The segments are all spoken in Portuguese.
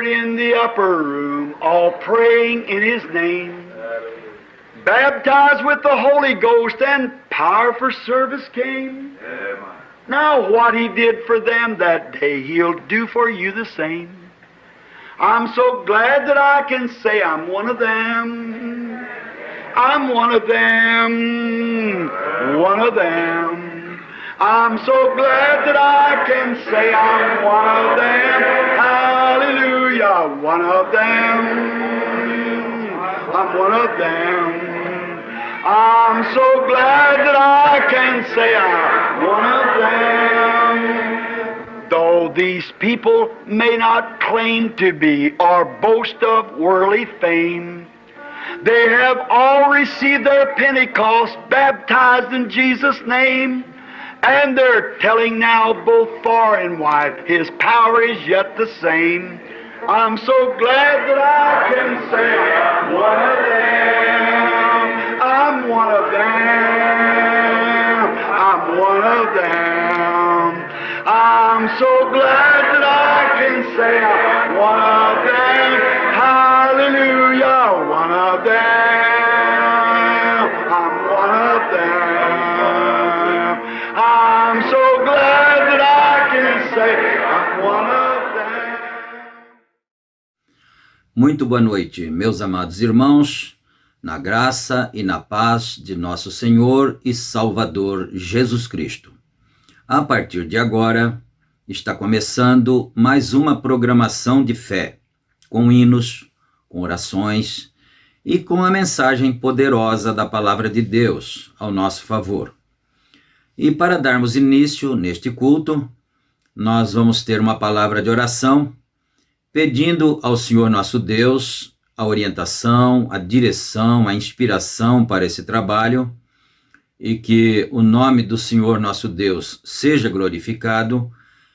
gathered in the upper room, all praying in His name. Baptized with the Holy Ghost and power for service came. Now what He did for them that day, He'll do for you the same. I'm so glad that I can say I'm one of them. I'm one of them. One of them. I'm so glad that I can say I'm one of them. Hallelujah. One of them. I'm one of them. I'm so glad that I can say I'm one of them. Though these people may not claim to be or boast of worldly fame, they have all received their Pentecost, baptized in Jesus' name, and they're telling now both far and wide, His power is yet the same. I'm so glad that I can say I'm one of them. I'm one of them. I'm one of them. I'm so glad that I can say I'm one of them. Hallelujah, one of them. I'm one of them. I'm so glad that I can say I'm one of them. Muito boa noite, meus amados irmãos, na graça e na paz de nosso Senhor e Salvador Jesus Cristo. A partir de agora, está começando mais uma programação de fé, com hinos, com orações e com a mensagem poderosa da Palavra de Deus ao nosso favor. E para darmos início neste culto, nós vamos ter uma palavra de oração, pedindo ao Senhor nosso Deus a orientação, a direção, a inspiração para esse trabalho, e que o nome do Senhor nosso Deus seja glorificado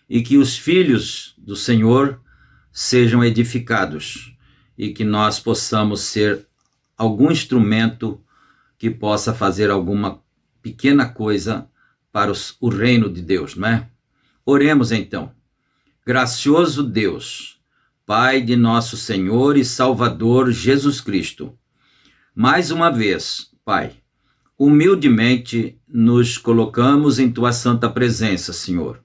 e que os filhos do Senhor sejam edificados e que nós possamos ser algum instrumento que possa fazer alguma pequena coisa para o reino de Deus, não é? Oremos então. Gracioso Deus, Pai de nosso Senhor e Salvador Jesus Cristo, mais uma vez, Pai, humildemente nos colocamos em Tua santa presença, Senhor.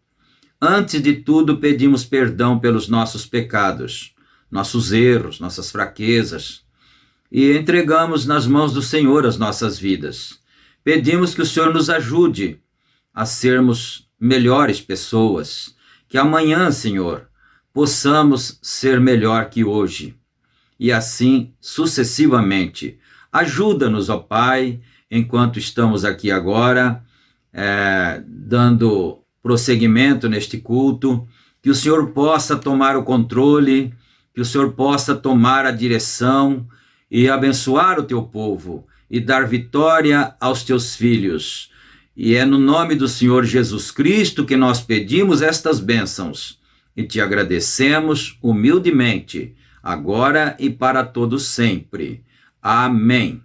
Antes de tudo, pedimos perdão pelos nossos pecados, nossos erros, nossas fraquezas, e entregamos nas mãos do Senhor as nossas vidas. Pedimos que o Senhor nos ajude a sermos melhores pessoas, que amanhã, Senhor, possamos ser melhor que hoje, e assim sucessivamente. Ajuda-nos, ó Pai, enquanto estamos aqui agora, dando prosseguimento neste culto, que o Senhor possa tomar o controle, que o Senhor possa tomar a direção e abençoar o Teu povo e dar vitória aos Teus filhos. E é no nome do Senhor Jesus Cristo que nós pedimos estas bênçãos e Te agradecemos humildemente, agora e para todos sempre. Amém.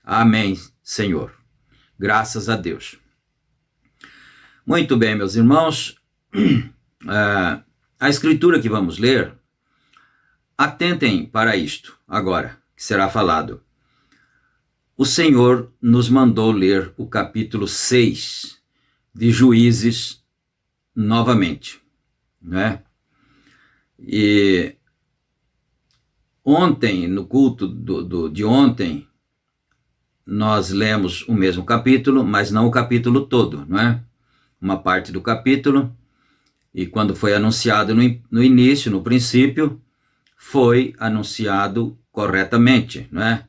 Amém, Senhor. Graças a Deus. Muito bem, meus irmãos, a escritura que vamos ler, atentem para isto agora, que será falado. O Senhor nos mandou ler o capítulo 6 de Juízes novamente, né? E ontem, no culto de ontem, nós lemos o mesmo capítulo, mas não o capítulo todo, não é? Uma parte do capítulo, e quando foi anunciado no início, no princípio, foi anunciado corretamente, não é?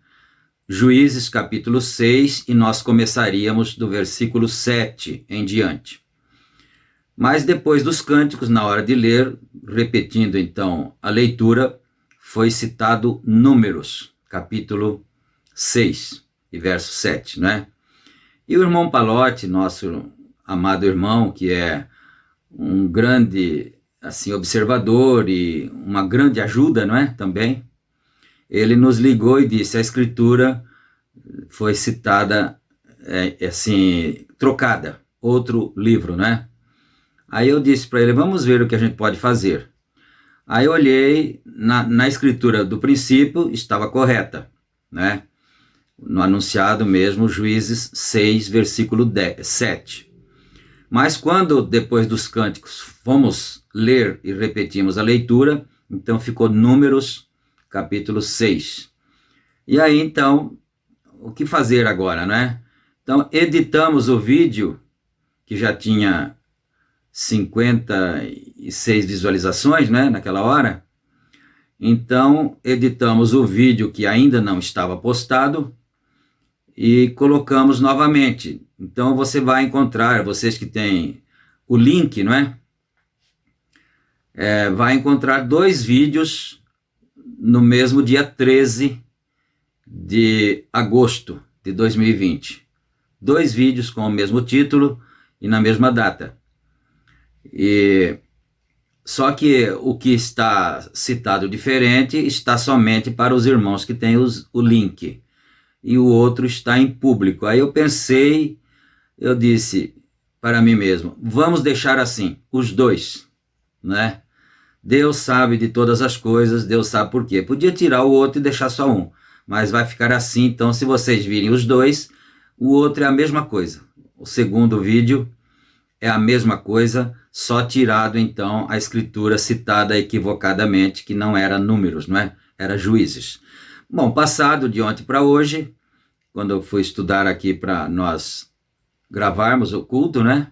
Juízes capítulo 6, e nós começaríamos do versículo 7 em diante. Mas depois dos cânticos, na hora de ler, repetindo então a leitura, foi citado Números, capítulo 6, e verso 7, né? E o irmão Palotti, nosso amado irmão, que é um grande observador e uma grande ajuda, não é? Também, ele nos ligou e disse, a escritura foi citada, trocada, outro livro, né? Aí eu disse para ele, vamos ver o que a gente pode fazer. Aí eu olhei, na escritura do princípio estava correta, né? No anunciado mesmo, Juízes 6, versículo 7. Mas quando, depois dos cânticos, fomos ler e repetimos a leitura, então ficou Números, capítulo 6. E aí, então, o que fazer agora, né? Então, editamos o vídeo, que já tinha 56 visualizações, né, naquela hora. Então, editamos o vídeo que ainda não estava postado e colocamos novamente. Então, você vai encontrar, vocês que têm o link, não é? Vai encontrar 2 vídeos no mesmo dia 13 de agosto de 2020. 2 vídeos com o mesmo título e na mesma data. Só que o que está citado diferente está somente para os irmãos que têm o link. E o outro está em público. Aí eu pensei, eu disse para mim mesmo, vamos deixar assim, os 2, né? Deus sabe de todas as coisas, Deus sabe por quê. Podia tirar o outro e deixar só um, mas vai ficar assim. Então, se vocês virem os 2, o outro é a mesma coisa. O segundo vídeo é a mesma coisa, só tirado então a escritura citada equivocadamente, que não era Números, não é? Era Juízes. Bom, passado de ontem para hoje, quando eu fui estudar aqui para nós gravarmos o culto, né?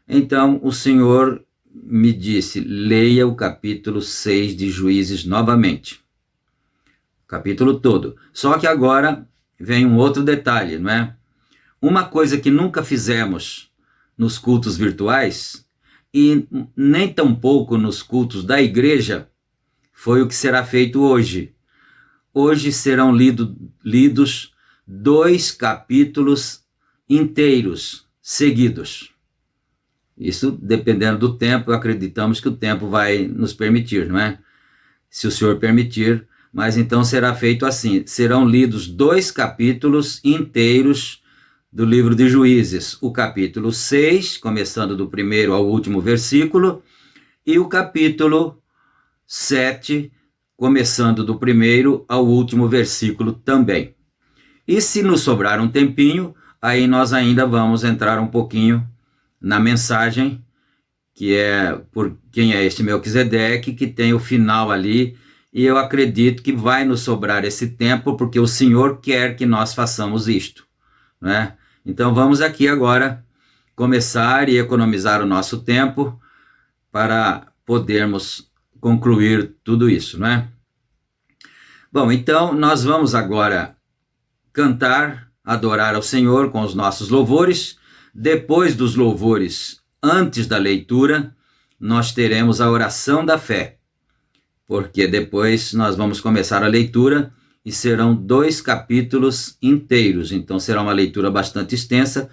Então o Senhor me disse, leia o capítulo 6 de Juízes novamente. O capítulo todo. Só que agora vem um outro detalhe, não é? Uma coisa que nunca fizemos nos cultos virtuais e nem tampouco nos cultos da igreja foi o que será feito hoje. Hoje serão lidos 2 capítulos inteiros, seguidos. Isso, dependendo do tempo, acreditamos que o tempo vai nos permitir, não é? Se o Senhor permitir, mas então será feito assim, serão lidos 2 capítulos inteiros do livro de Juízes, o capítulo 6, começando do primeiro ao último versículo, e o capítulo 7, começando do primeiro ao último versículo também. E se nos sobrar um tempinho, aí nós ainda vamos entrar um pouquinho na mensagem, que é por quem é este Melquisedeque, que tem o final ali, e eu acredito que vai nos sobrar esse tempo, porque o Senhor quer que nós façamos isto, né? Então vamos aqui agora começar e economizar o nosso tempo para podermos concluir tudo isso, né? Bom, então nós vamos agora cantar, adorar ao Senhor com os nossos louvores. Depois dos louvores, antes da leitura, nós teremos a oração da fé, porque depois nós vamos começar a leitura e serão 2 capítulos inteiros, então será uma leitura bastante extensa,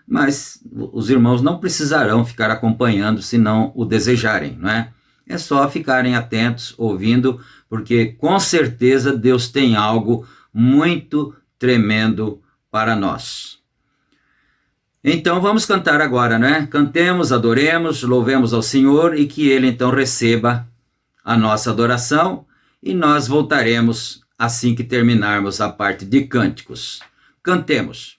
mas os irmãos não precisarão ficar acompanhando se não o desejarem, não é? É só ficarem atentos, ouvindo, porque com certeza Deus tem algo muito tremendo para nós. Então vamos cantar agora, né? Cantemos, adoremos, louvemos ao Senhor e que Ele então receba a nossa adoração e nós voltaremos assim que terminarmos a parte de cânticos. Cantemos.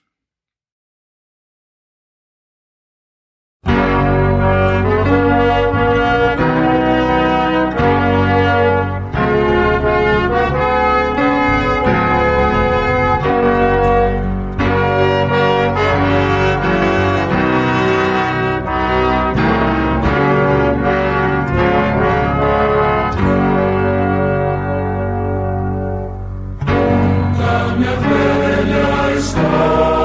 Minha velha história.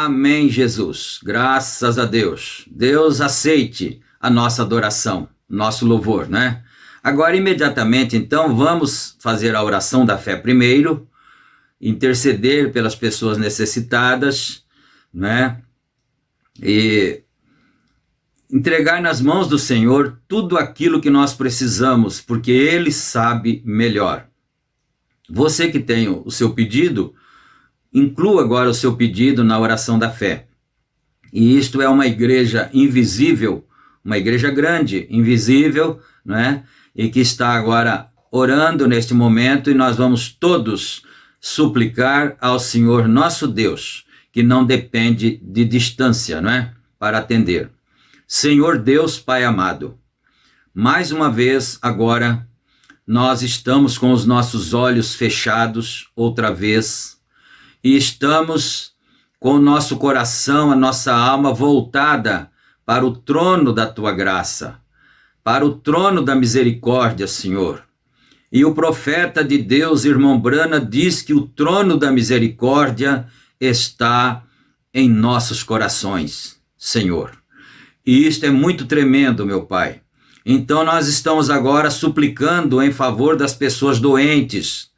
Amém, Jesus. Graças a Deus. Deus aceite a nossa adoração, nosso louvor, né? Agora, imediatamente, então, vamos fazer a oração da fé primeiro, interceder pelas pessoas necessitadas, né? E entregar nas mãos do Senhor tudo aquilo que nós precisamos, porque Ele sabe melhor. Você que tem o seu pedido, inclua agora o seu pedido na oração da fé. E isto é uma igreja invisível, uma igreja grande, invisível, né? E que está agora orando neste momento, e nós vamos todos suplicar ao Senhor nosso Deus, que não depende de distância, não é? Para atender. Senhor Deus, Pai amado, mais uma vez agora nós estamos com os nossos olhos fechados outra vez e estamos com o nosso coração, a nossa alma voltada para o trono da Tua graça, para o trono da misericórdia, Senhor. E o profeta de Deus, irmão Brana, diz que o trono da misericórdia está em nossos corações, Senhor. E isto é muito tremendo, meu Pai. Então nós estamos agora suplicando em favor das pessoas doentes,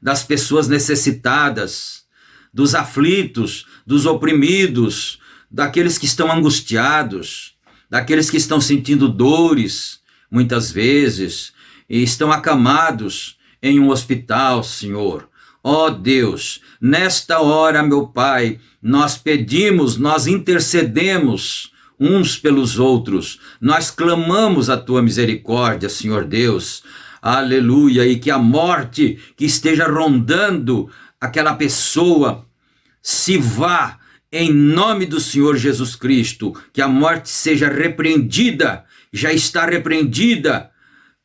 das pessoas necessitadas, dos aflitos, dos oprimidos, daqueles que estão angustiados, daqueles que estão sentindo dores, muitas vezes, e estão acamados em um hospital, Senhor. Ó Deus, nesta hora, meu Pai, nós pedimos, nós intercedemos uns pelos outros, nós clamamos a Tua misericórdia, Senhor Deus, aleluia, e que a morte que esteja rondando aquela pessoa se vá, em nome do Senhor Jesus Cristo, que a morte seja repreendida, já está repreendida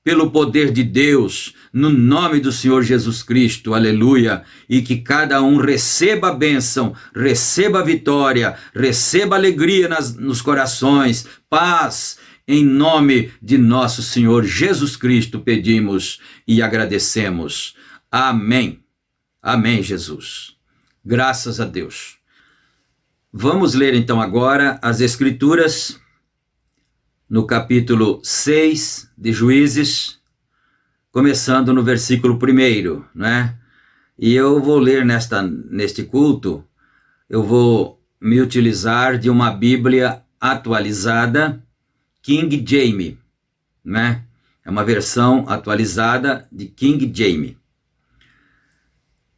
pelo poder de Deus, no nome do Senhor Jesus Cristo, aleluia, e que cada um receba a bênção, receba a vitória, receba alegria nos corações, paz, em nome de nosso Senhor Jesus Cristo pedimos e agradecemos. Amém. Amém, Jesus. Graças a Deus. Vamos ler então agora as Escrituras no capítulo 6 de Juízes, começando no versículo 1, né? E eu vou ler neste culto, eu vou me utilizar de uma Bíblia atualizada, King James, né? É uma versão atualizada de King James.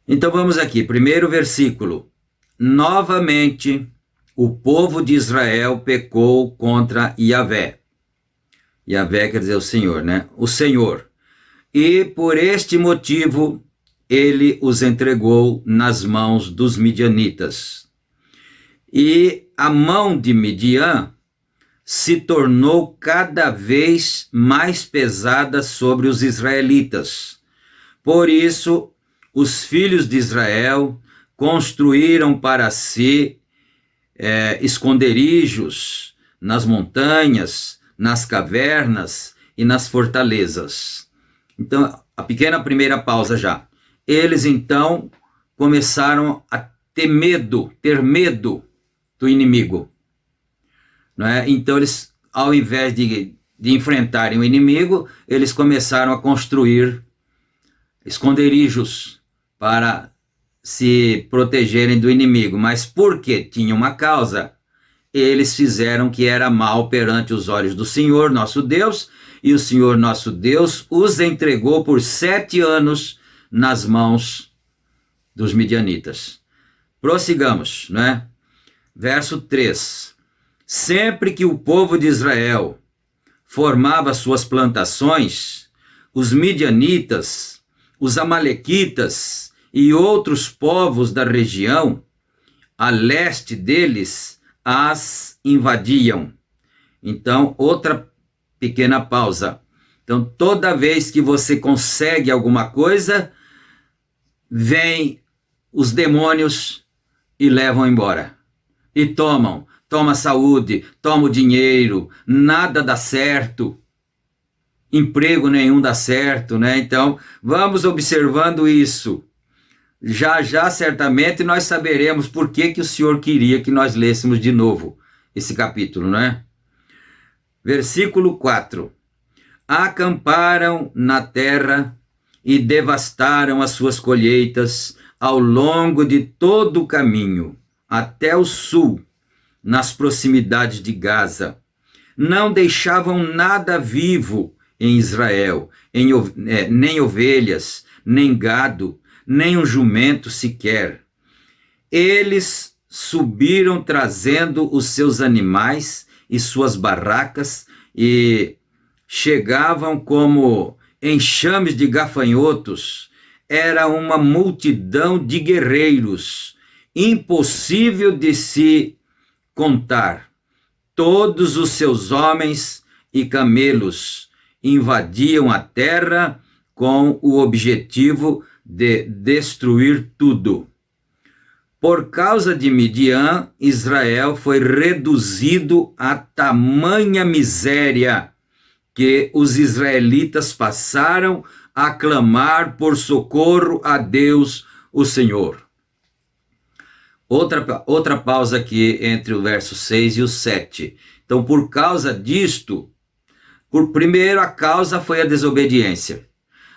Então vamos aqui, primeiro versículo. Novamente, o povo de Israel pecou contra Yahvé. Yahvé quer dizer o Senhor, né? O Senhor. E por este motivo, ele os entregou nas mãos dos midianitas. E a mão de Midian se tornou cada vez mais pesada sobre os israelitas. Por isso, os filhos de Israel construíram para si esconderijos nas montanhas, nas cavernas e nas fortalezas. Então, a pequena primeira pausa já. Eles, então, começaram a ter medo do inimigo. Não é? Então, eles, ao invés de enfrentarem o inimigo, eles começaram a construir esconderijos para se protegerem do inimigo. Mas porque tinha uma causa, eles fizeram que era mal perante os olhos do Senhor, nosso Deus, e o Senhor, nosso Deus, os entregou por 7 anos nas mãos dos midianitas. Prossigamos, né? Verso 3. Sempre que o povo de Israel formava suas plantações, os midianitas, os amalequitas e outros povos da região, a leste deles, as invadiam. Então, outra pequena pausa. Então, toda vez que você consegue alguma coisa, vem os demônios e levam embora. E toma a saúde, toma o dinheiro, nada dá certo. Emprego nenhum dá certo, né? Então, vamos observando isso. já já certamente nós saberemos por que que o Senhor queria que nós lêssemos de novo esse capítulo, não é? Versículo 4. Acamparam na terra e devastaram as suas colheitas ao longo de todo o caminho, até o sul, nas proximidades de Gaza. Não deixavam nada vivo em Israel, nem ovelhas, nem gado, nem um jumento sequer. Eles subiram trazendo os seus animais e suas barracas e chegavam como enxames de gafanhotos. Era uma multidão de guerreiros, impossível de se contar. Todos os seus homens e camelos invadiam a terra com o objetivo de destruir tudo. Por causa de Midian, Israel foi reduzido a tamanha miséria que os israelitas passaram a clamar por socorro a Deus, o Senhor. Outra pausa aqui entre o verso 6 e o 7. Então, por causa disto, primeiro a causa foi a desobediência.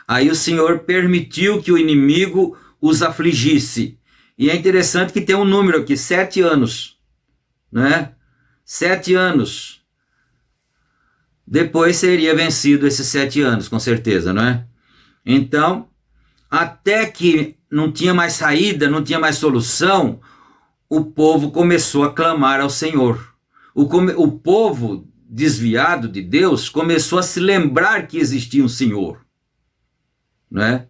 Aí o Senhor permitiu que o inimigo os afligisse. E é interessante que tem um número aqui, 7 anos, né? 7 anos. Depois seria vencido esses 7 anos, com certeza, não é? Então, até que não tinha mais saída, não tinha mais solução, o povo começou a clamar ao Senhor. O povo desviado de Deus começou a se lembrar que existia um Senhor, não é?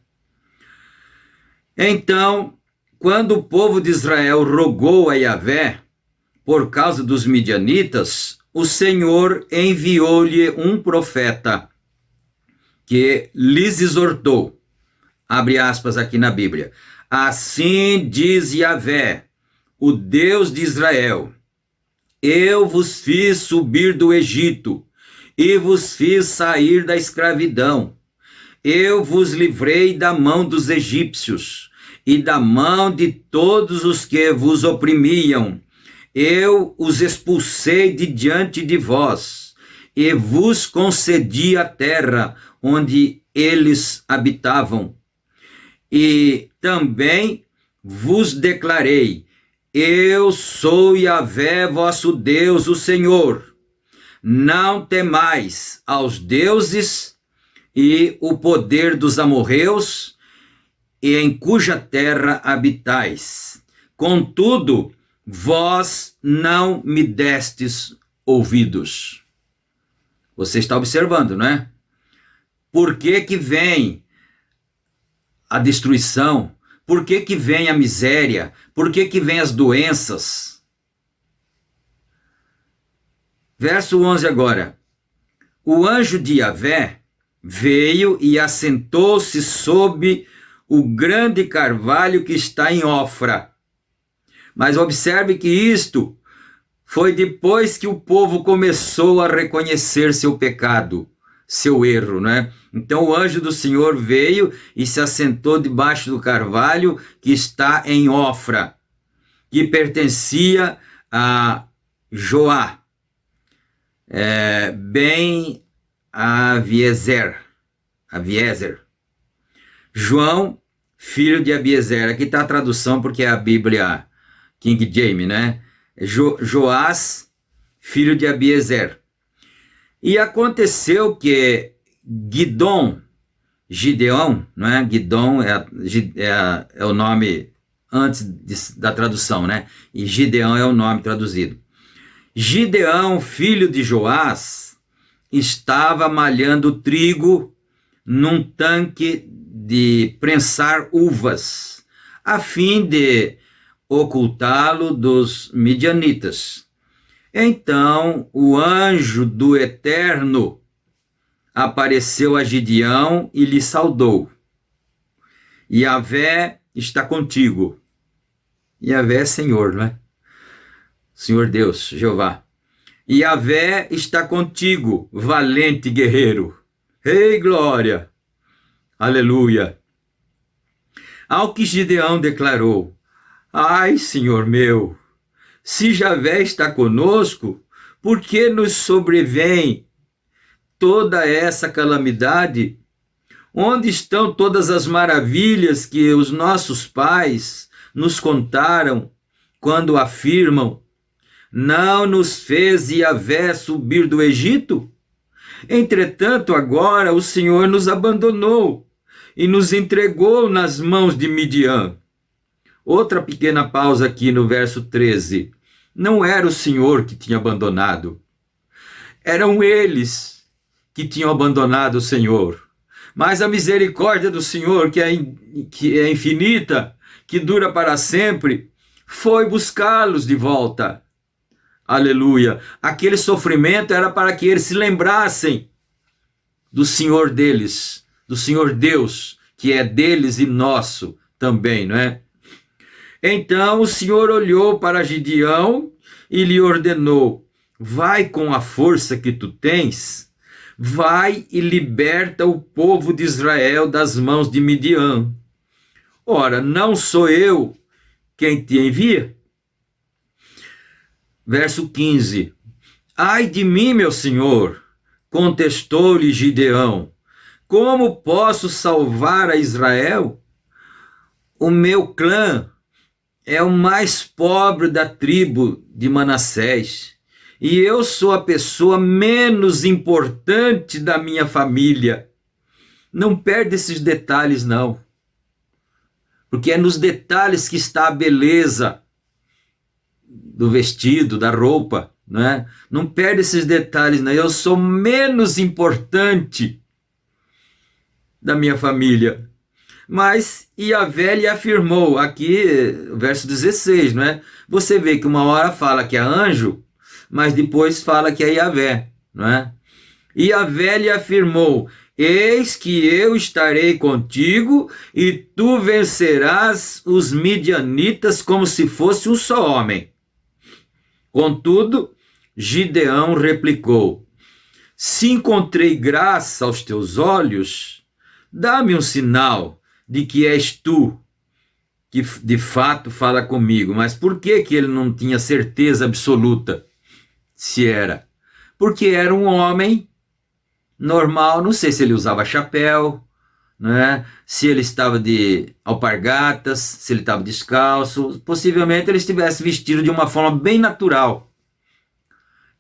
Então, quando o povo de Israel rogou a Yahvé por causa dos midianitas, o Senhor enviou-lhe um profeta que lhes exortou. Abre aspas aqui na Bíblia. Assim diz Yahvé, o Deus de Israel: eu vos fiz subir do Egito e vos fiz sair da escravidão. Eu vos livrei da mão dos egípcios e da mão de todos os que vos oprimiam. Eu os expulsei de diante de vós e vos concedi a terra onde eles habitavam. E também vos declarei: eu sou Yahvé, vosso Deus, o Senhor. Não temais aos deuses e o poder dos amorreus, e em cuja terra habitais. Contudo, vós não me destes ouvidos. Você está observando, não é? Por que que vem a destruição? Por que que vem a miséria? Por que que vem as doenças? Verso 11 agora. O anjo de Yahvé veio e assentou-se sob o grande carvalho que está em Ofra. Mas observe que isto foi depois que o povo começou a reconhecer seu pecado, seu erro, né? Então o anjo do Senhor veio e se assentou debaixo do carvalho que está em Ofra, que pertencia a Joá, bem Aviezer. João, filho de Abiezer. Aqui está a tradução porque é a Bíblia King James, né? Joás, filho de Abiezer. E aconteceu que Gideão, não é? Gideão é o nome antes da tradução, né? E Gideão é o nome traduzido. Gideão, filho de Joás, estava malhando trigo num tanque de prensar uvas, a fim de ocultá-lo dos midianitas. Então o anjo do Eterno apareceu a Gideão e lhe saudou: Yahvé está contigo. Yahvé é Senhor, não é? Senhor Deus, Jeová. Yahvé está contigo, valente guerreiro. Ei, glória! Aleluia! Ao que Gideão declarou: Ai, Senhor meu, se Javé está conosco, por que nos sobrevém toda essa calamidade? Onde estão todas as maravilhas que os nossos pais nos contaram quando afirmam: não nos fez Javé subir do Egito? Entretanto, agora o Senhor nos abandonou e nos entregou nas mãos de Midian. Outra pequena pausa aqui no verso 13. Não era o Senhor que tinha abandonado. Eram eles que tinham abandonado o Senhor. Mas a misericórdia do Senhor, que é infinita, que dura para sempre, foi buscá-los de volta. Aleluia! Aquele sofrimento era para que eles se lembrassem do Senhor deles, do Senhor Deus, que é deles e nosso também, não é? Então o Senhor olhou para Gideão e lhe ordenou: vai com a força que tu tens, vai e liberta o povo de Israel das mãos de Midian. Ora, não sou eu quem te envia? Verso 15. Ai de mim, meu senhor, contestou-lhe Gideão, como posso salvar a Israel? O meu clã é o mais pobre da tribo de Manassés, e eu sou a pessoa menos importante da minha família. Não perde esses detalhes, não, porque é nos detalhes que está a beleza do vestido, da roupa, não é? Não perde esses detalhes, não. Eu sou menos importante da minha família. Mas Javé lhe afirmou, aqui, verso 16, não é? Você vê que uma hora fala que é anjo, mas depois fala que é Javé, não é? Javé lhe afirmou: eis que eu estarei contigo e tu vencerás os midianitas como se fosse um só homem. Contudo, Gideão replicou: se encontrei graça aos teus olhos, dá-me um sinal de que és tu que de fato fala comigo. Mas por que ele não tinha certeza absoluta se era? Porque era um homem normal, não sei se ele usava chapéu, né? Se ele estava de alpargatas, se ele estava descalço, possivelmente ele estivesse vestido de uma forma bem natural.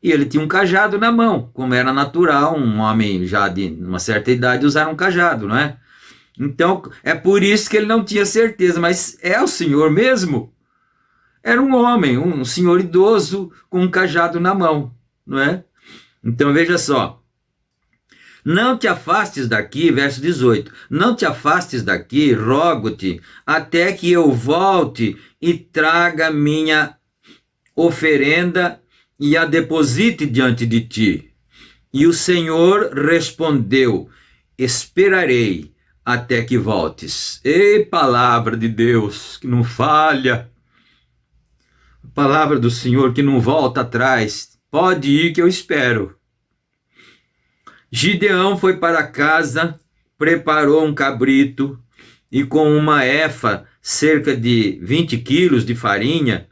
E ele tinha um cajado na mão, como era natural um homem já de uma certa idade usar um cajado, não é? Então, é por isso que ele não tinha certeza, mas é o Senhor mesmo? Era um homem, um senhor idoso com um cajado na mão, não é? Então, veja só. Não te afastes daqui, verso 18, não te afastes daqui, rogo-te, até que eu volte e traga minha oferenda e a deposite diante de ti. E o Senhor respondeu: esperarei até que voltes. Ei, palavra de Deus que não falha, palavra do Senhor que não volta atrás. Pode ir que eu espero. Gideão foi para casa, preparou um cabrito e com uma efa, cerca de 20 quilos de farinha,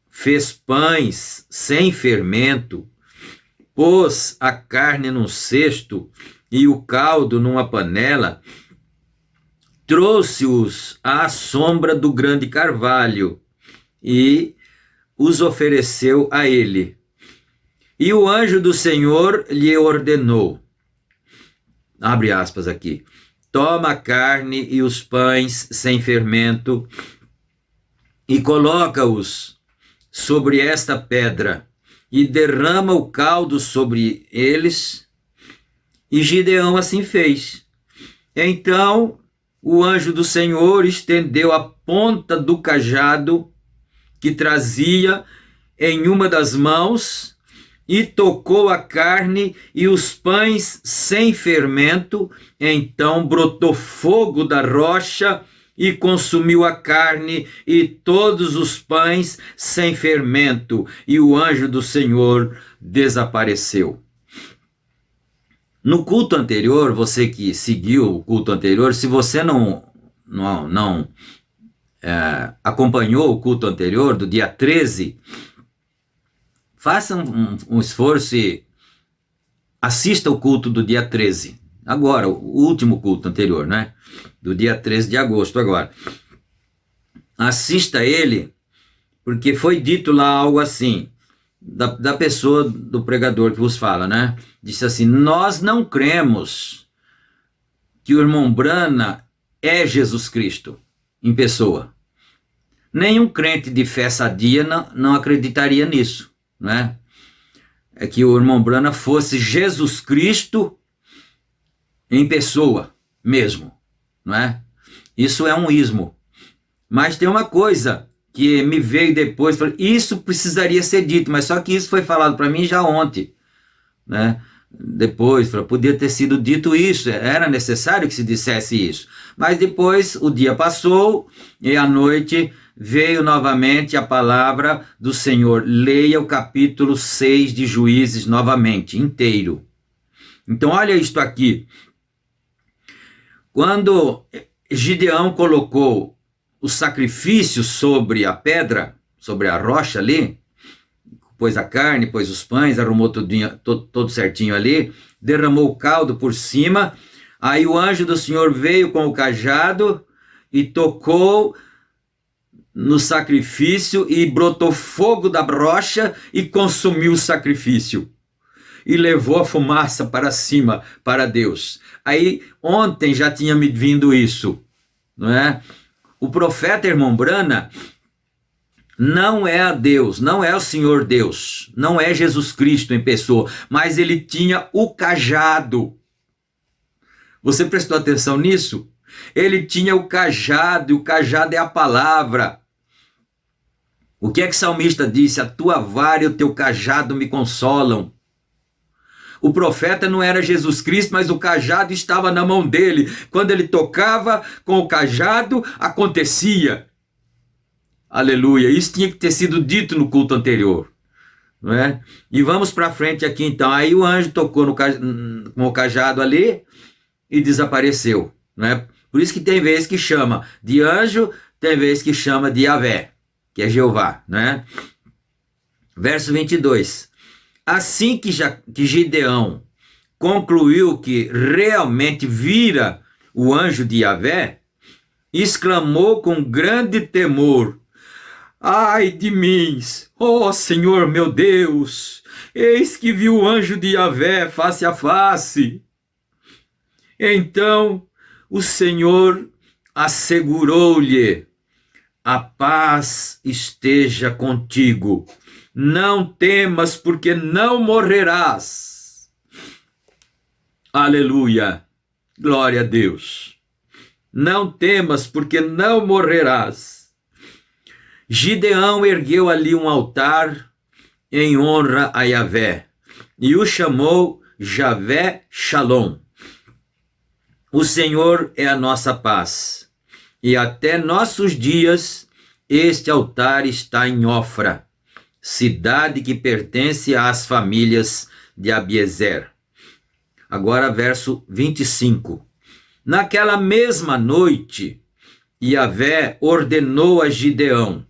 fez pães sem fermento, pôs a carne num cesto e o caldo numa panela, trouxe-os à sombra do grande carvalho e os ofereceu a ele. E o anjo do Senhor lhe ordenou, abre aspas aqui, toma a carne e os pães sem fermento e coloca-os sobre esta pedra e derrama o caldo sobre eles. E Gideão assim fez. Então o anjo do Senhor estendeu a ponta do cajado que trazia em uma das mãos e tocou a carne e os pães sem fermento. Então brotou fogo da rocha e consumiu a carne e todos os pães sem fermento, e o anjo do Senhor desapareceu. No culto anterior, você que seguiu o culto anterior, se você não acompanhou o culto anterior, do dia 13, faça um esforço e assista o culto do dia 13. Agora, o último culto anterior, né? Do dia 13 de agosto agora. Assista ele, porque foi dito lá algo assim, da pessoa, do pregador que vos fala, né? Disse assim: nós não cremos que o irmão Brana é Jesus Cristo em pessoa. Nenhum crente de fé sadia não acreditaria nisso, né? É que o irmão Brana fosse Jesus Cristo em pessoa mesmo, não é? Isso é um ismo. Mas tem uma coisa que me veio depois, falei, isso precisaria ser dito, mas só que isso foi falado para mim já ontem, né? Depois, podia ter sido dito isso, era necessário que se dissesse isso. Mas depois o dia passou e à noite veio novamente a palavra do Senhor. Leia o capítulo 6 de Juízes novamente, inteiro. Então olha isto aqui. Quando Gideão colocou o sacrifício sobre a pedra, sobre a rocha ali, pôs a carne, pôs os pães, arrumou todo certinho ali, derramou o caldo por cima, aí o anjo do Senhor veio com o cajado e tocou no sacrifício e brotou fogo da rocha e consumiu o sacrifício. E levou a fumaça para cima, para Deus. Aí ontem já tinha me vindo isso, não é? O profeta irmão Brana não é a Deus, não é o Senhor Deus, não é Jesus Cristo em pessoa, mas ele tinha o cajado. Você prestou atenção nisso? Ele tinha o cajado, e o cajado é a palavra. O que é que o salmista disse? A tua vara e o teu cajado me consolam. O profeta não era Jesus Cristo, mas o cajado estava na mão dele. Quando ele tocava com o cajado, acontecia. Aleluia. Isso tinha que ter sido dito no culto anterior, não é? E vamos para frente aqui então. Aí o anjo tocou com o cajado ali e desapareceu, não é? Por isso que tem vezes que chama de anjo, tem vezes que chama de Yahvé, que é Jeová, né? Verso 22. Assim que Gideão concluiu que realmente vira o anjo de Yahvé, exclamou com grande temor: ai de mim, ó Senhor meu Deus, eis que vi o anjo de Yahvé face a face. Então o Senhor assegurou-lhe: a paz esteja contigo, não temas, porque não morrerás. Aleluia, glória a Deus. Não temas, porque não morrerás. Gideão ergueu ali um altar em honra a Yahvé e o chamou Javé Shalom. O Senhor é a nossa paz, e até nossos dias este altar está em Ofra, cidade que pertence às famílias de Abiezer. Agora verso 25. Naquela mesma noite, Yahvé ordenou a Gideão: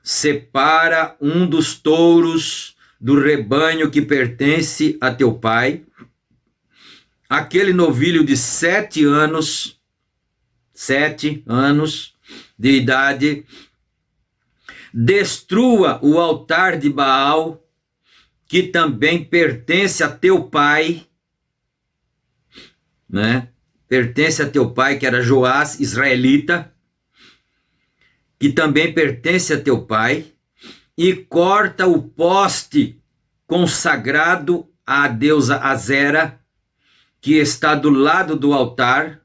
separa um dos touros do rebanho que pertence a teu pai, aquele novilho de 7 anos de idade, destrua o altar de Baal, que também pertence a teu pai, né? Pertence a teu pai, que era Joás, israelita, que também pertence a teu pai, e corta o poste consagrado à deusa Azera, que está do lado do altar.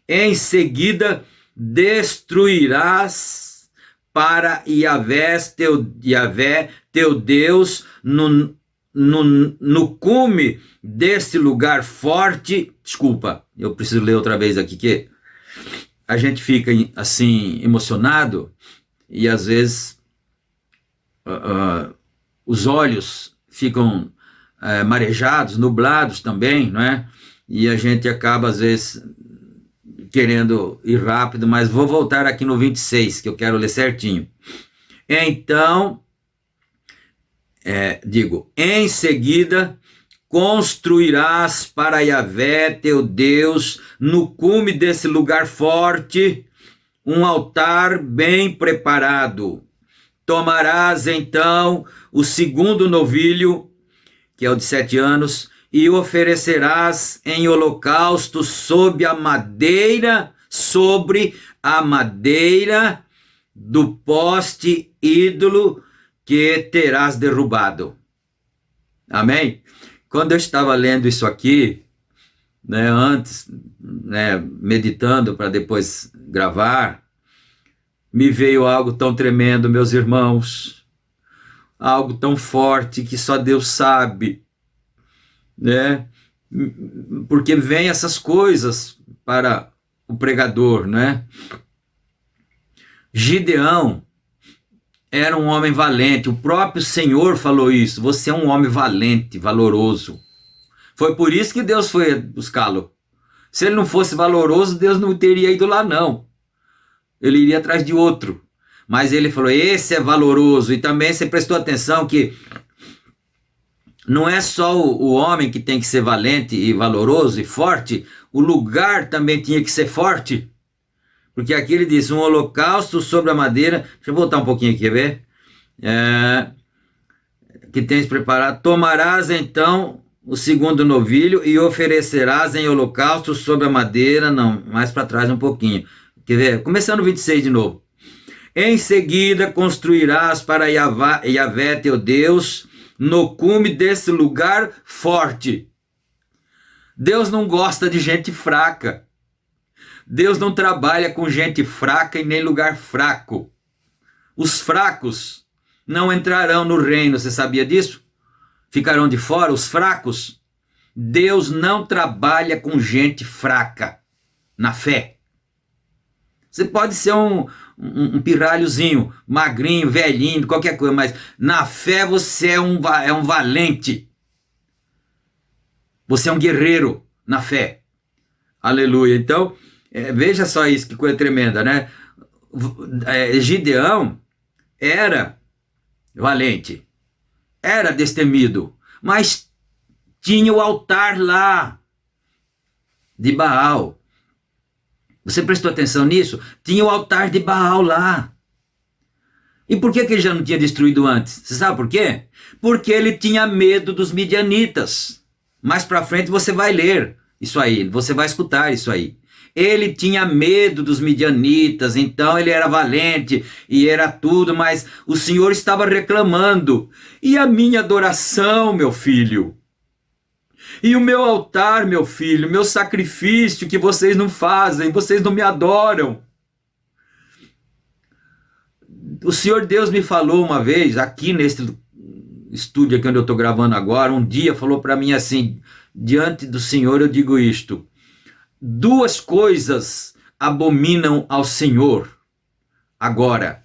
Em seguida, destruirás para Yahvé, teu Deus, no cume deste lugar forte. Desculpa, eu preciso ler outra vez aqui, que a gente fica assim emocionado e às vezes os olhos ficam marejados, nublados também, não é? E a gente acaba às vezes querendo ir rápido, mas vou voltar aqui no 26, que eu quero ler certinho. Então, em seguida, construirás para Yahvé, teu Deus, no cume desse lugar forte, um altar bem preparado. Tomarás, então, o segundo novilho, que é o de 7 anos, e oferecerás em holocausto sobre a madeira do poste ídolo que terás derrubado. Amém? Quando eu estava lendo isso aqui, antes, meditando para depois gravar, me veio algo tão tremendo, meus irmãos, algo tão forte que só Deus sabe, porque vem essas coisas para o pregador, Gideão era um homem valente, o próprio Senhor falou isso, você é um homem valente, valoroso. Foi por isso que Deus foi buscá-lo. Se ele não fosse valoroso, Deus não teria ido lá, não. Ele iria atrás de outro. Mas ele falou, esse é valoroso. E também você prestou atenção que não é só o homem que tem que ser valente e valoroso e forte, o lugar também tinha que ser forte. Porque aqui ele diz, um holocausto sobre a madeira. Deixa eu voltar um pouquinho aqui, quer ver? Que tens preparado. Tomarás então o segundo novilho e oferecerás em holocausto sobre a madeira. Não, mais para trás um pouquinho. Quer ver? Começando o 26 de novo. Em seguida construirás para Yahvé teu Deus no cume desse lugar forte. Deus não gosta de gente fraca. Deus não trabalha com gente fraca e nem lugar fraco. Os fracos não entrarão no reino, você sabia disso? Ficarão de fora os fracos. Deus não trabalha com gente fraca na fé. Você pode ser um pirralhozinho, magrinho, velhinho, qualquer coisa, mas na fé você é um valente. Você é um guerreiro na fé. Aleluia. Então, veja só isso, que coisa tremenda, Gideão era valente, era destemido, mas tinha o altar lá de Baal. Você prestou atenção nisso? Tinha o altar de Baal lá. E por que ele já não tinha destruído antes? Você sabe por quê? Porque ele tinha medo dos midianitas. Mais para frente você vai ler isso aí, você vai escutar isso aí. Ele tinha medo dos midianitas, então ele era valente e era tudo, mas o Senhor estava reclamando. E a minha adoração, meu filho? E o meu altar, meu filho, meu sacrifício que vocês não fazem, vocês não me adoram. O Senhor Deus me falou uma vez, aqui nesse estúdio aqui onde eu estou gravando agora, um dia falou para mim assim, diante do Senhor eu digo isto: 2 coisas abominam ao Senhor agora.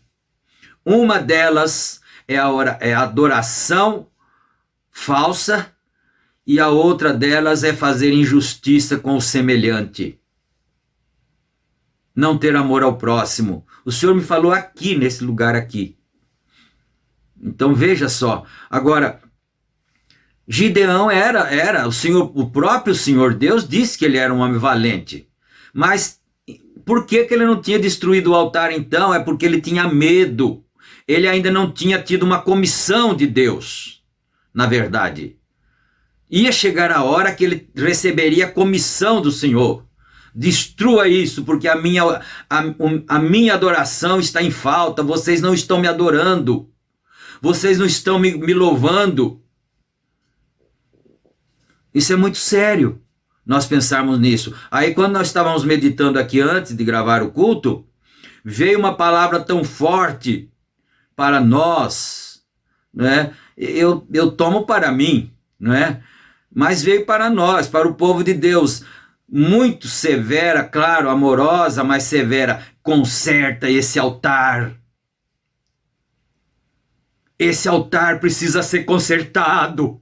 Uma delas é a adoração falsa, e a outra delas é fazer injustiça com o semelhante. Não ter amor ao próximo. O Senhor me falou aqui, nesse lugar aqui. Então veja só. Agora, Gideão era o próprio Senhor Deus disse que ele era um homem valente. Mas por que ele não tinha destruído o altar então? É porque ele tinha medo. Ele ainda não tinha tido uma comissão de Deus, na verdade. Ia chegar a hora que ele receberia a comissão do Senhor. Destrua isso, porque a minha adoração está em falta. Vocês não estão me adorando. Vocês não estão me louvando. Isso é muito sério, nós pensarmos nisso. Aí quando nós estávamos meditando aqui antes de gravar o culto, veio uma palavra tão forte para nós, Eu tomo para mim, Mas veio para nós, para o povo de Deus, muito severa, claro, amorosa, mas severa. Conserta esse altar. Esse altar precisa ser consertado.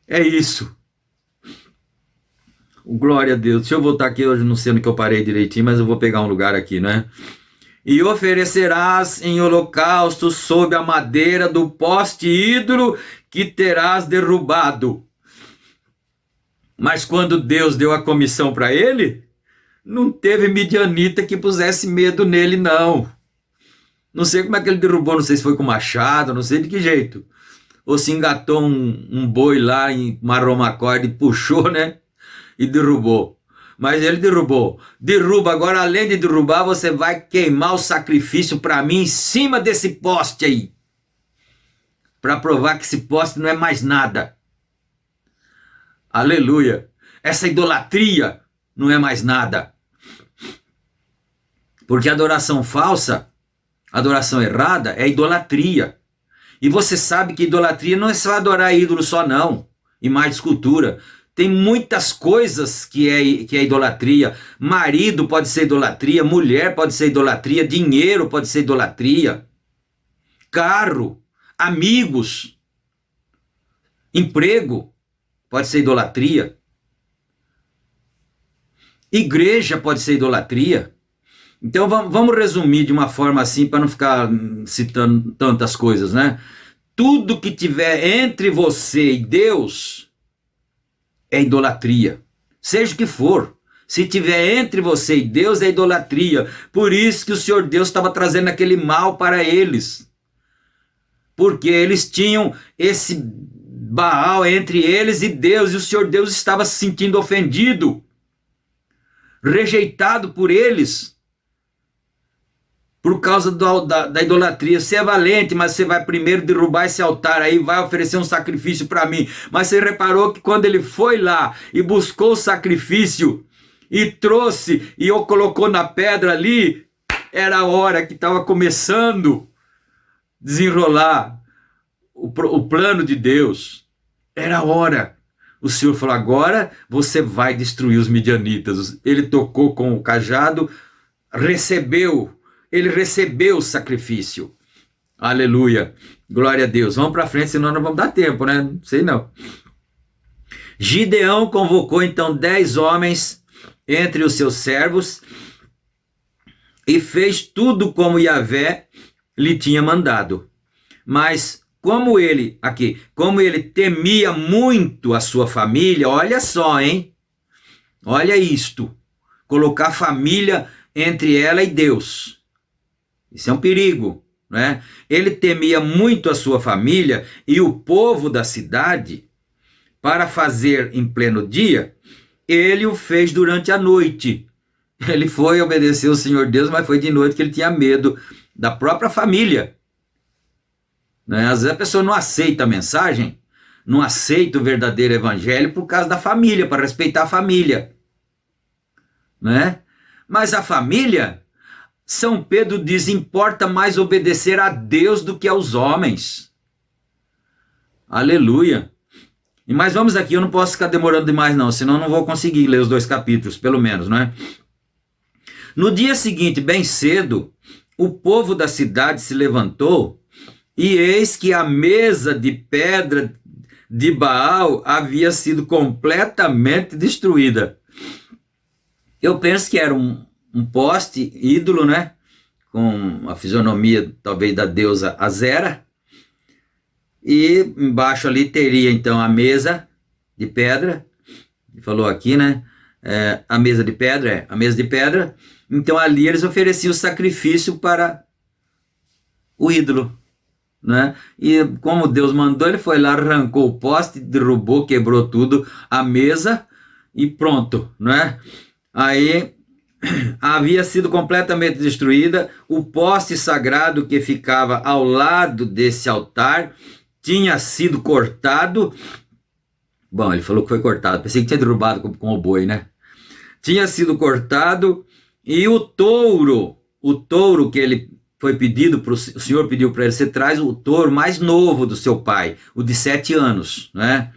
É isso. Glória a Deus. Deixa eu voltar aqui, hoje não sei no que eu parei direitinho, mas eu vou pegar um lugar aqui, né? E oferecerás em holocausto sob a madeira do poste ídolo que terás derrubado. Mas quando Deus deu a comissão para ele, não teve midianita que pusesse medo nele, não. Não sei como é que ele derrubou, não sei se foi com machado, não sei de que jeito. Ou se engatou um boi lá em maromacorde e puxou, né? E derrubou. Mas ele derrubou. Derruba, agora além de derrubar, você vai queimar o sacrifício para mim em cima desse poste aí. Para provar que esse poste não é mais nada. Aleluia. Essa idolatria não é mais nada. Porque a adoração falsa, a adoração errada é idolatria. E você sabe que idolatria não é só adorar ídolo só não. Imagem de escultura. Tem muitas coisas que é idolatria. Marido pode ser idolatria, mulher pode ser idolatria, dinheiro pode ser idolatria, carro, amigos, emprego pode ser idolatria, igreja pode ser idolatria. Então vamos resumir de uma forma assim para não ficar citando tantas coisas, né? Tudo que tiver entre você e Deus é idolatria, seja o que for. Se tiver entre você e Deus, é idolatria. Por isso que o Senhor Deus estava trazendo aquele mal para eles. Porque eles tinham esse Baal entre eles e Deus, e o Senhor Deus estava se sentindo ofendido, rejeitado por eles, por causa da idolatria. Você é valente, mas você vai primeiro derrubar esse altar aí, vai oferecer um sacrifício para mim. Mas você reparou que quando ele foi lá e buscou o sacrifício e trouxe e o colocou na pedra ali, era a hora que estava começando a desenrolar o plano de Deus. Era a hora. O Senhor falou, agora você vai destruir os midianitas. Ele tocou com o cajado, ele recebeu o sacrifício. Aleluia. Glória a Deus. Vamos para frente, senão não vamos dar tempo, né? Não sei não. Gideão convocou então 10 homens entre os seus servos e fez tudo como Yahvé lhe tinha mandado. Mas como ele temia muito a sua família, olha só, hein? Olha isto. Colocar a família entre ela e Deus. Isso é um perigo, né? Ele temia muito a sua família e o povo da cidade. Para fazer em pleno dia, ele o fez durante a noite. Ele foi obedecer ao Senhor Deus, mas foi de noite que ele tinha medo da própria família, né? Às vezes a pessoa não aceita a mensagem, não aceita o verdadeiro evangelho por causa da família, para respeitar a família, né? Mas a família, São Pedro diz, importa mais obedecer a Deus do que aos homens. Aleluia. Mas vamos aqui, eu não posso ficar demorando demais não, senão eu não vou conseguir ler os 2 capítulos, pelo menos, né? No dia seguinte, bem cedo, o povo da cidade se levantou e eis que a mesa de pedra de Baal havia sido completamente destruída. Eu penso que era um poste ídolo, né? Com a fisionomia talvez da deusa Azera. E embaixo ali teria então a mesa de pedra. Ele falou aqui, né? A mesa de pedra. Então ali eles ofereciam o sacrifício para o ídolo, né? E como Deus mandou, ele foi lá, arrancou o poste, derrubou, quebrou tudo, a mesa e pronto, né? Aí havia sido completamente destruída, o poste sagrado que ficava ao lado desse altar tinha sido cortado. Bom, ele falou que foi cortado, pensei que tinha derrubado com o boi, né? Tinha sido cortado, e o touro que ele foi pedido, o Senhor pediu para ele, você traz o touro mais novo do seu pai, o de 7 anos, né?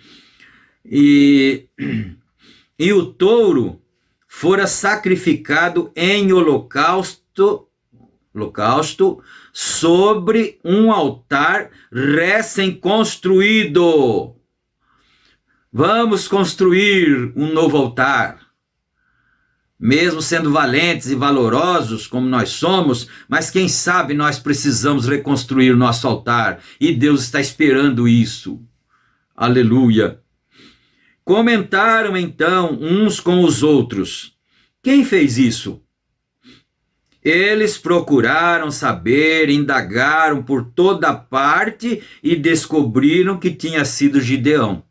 E o touro fora sacrificado em holocausto sobre um altar recém-construído. Vamos construir um novo altar. Mesmo sendo valentes e valorosos como nós somos, mas quem sabe nós precisamos reconstruir o nosso altar. E Deus está esperando isso. Aleluia. Comentaram então uns com os outros. Quem fez isso? Eles procuraram saber, indagaram por toda parte e descobriram que tinha sido Gideão,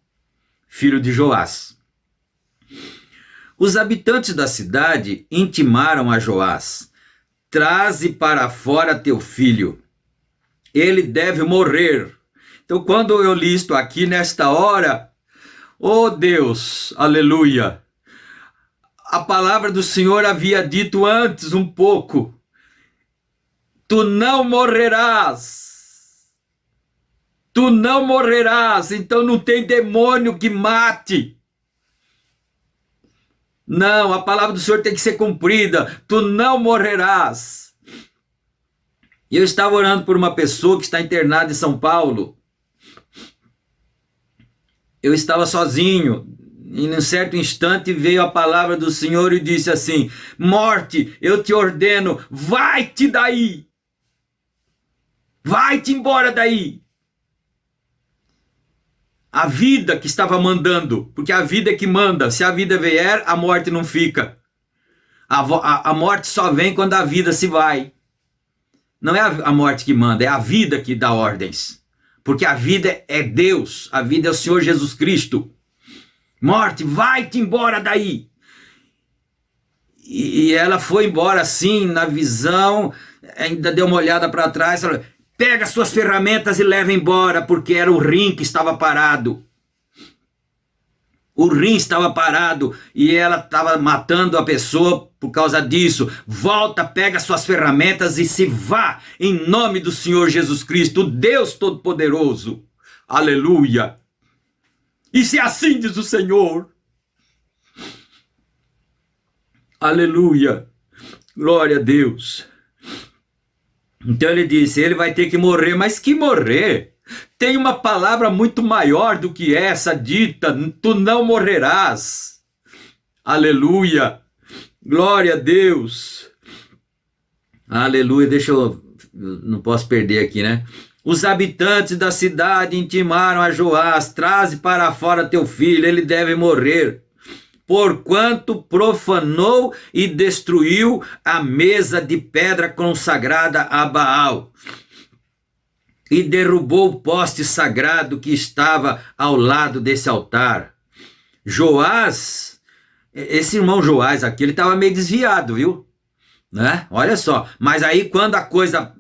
filho de Joás. Os habitantes da cidade intimaram a Joás: traze para fora teu filho, ele deve morrer. Então, quando eu li isto aqui nesta hora, oh Deus, aleluia, a palavra do Senhor havia dito antes um pouco: tu não morrerás. Tu não morrerás. Então não tem demônio que mate. Não, a palavra do Senhor tem que ser cumprida. Tu não morrerás. E eu estava orando por uma pessoa que está internada em São Paulo. Eu estava sozinho. E num certo instante veio a palavra do Senhor e disse assim: morte, eu te ordeno, vai-te daí. Vai-te embora daí. A vida que estava mandando, porque a vida é que manda. Se a vida vier, a morte não fica. A morte só vem quando a vida se vai. Não é a morte que manda, é a vida que dá ordens. Porque a vida é Deus, a vida é o Senhor Jesus Cristo. Morte, vai-te embora daí. E ela foi embora assim, na visão, ainda deu uma olhada para trás, falou: pega suas ferramentas e leva embora, porque era o rim que estava parado. O rim estava parado e ela estava matando a pessoa por causa disso. Volta, pega suas ferramentas e se vá, em nome do Senhor Jesus Cristo, o Deus Todo-Poderoso. Aleluia. E se assim diz o Senhor. Aleluia. Glória a Deus. Então ele disse: ele vai ter que morrer. Mas que morrer? Tem uma palavra muito maior do que essa dita: tu não morrerás. Aleluia. Glória a Deus. Aleluia. Não posso perder aqui, né? Os habitantes da cidade intimaram a Joás: traze para fora teu filho, ele deve morrer, porquanto profanou e destruiu a mesa de pedra consagrada a Baal, e derrubou o poste sagrado que estava ao lado desse altar. Joás, esse irmão Joás aqui, ele estava meio desviado, viu? Né? Olha só, mas aí quando a coisa...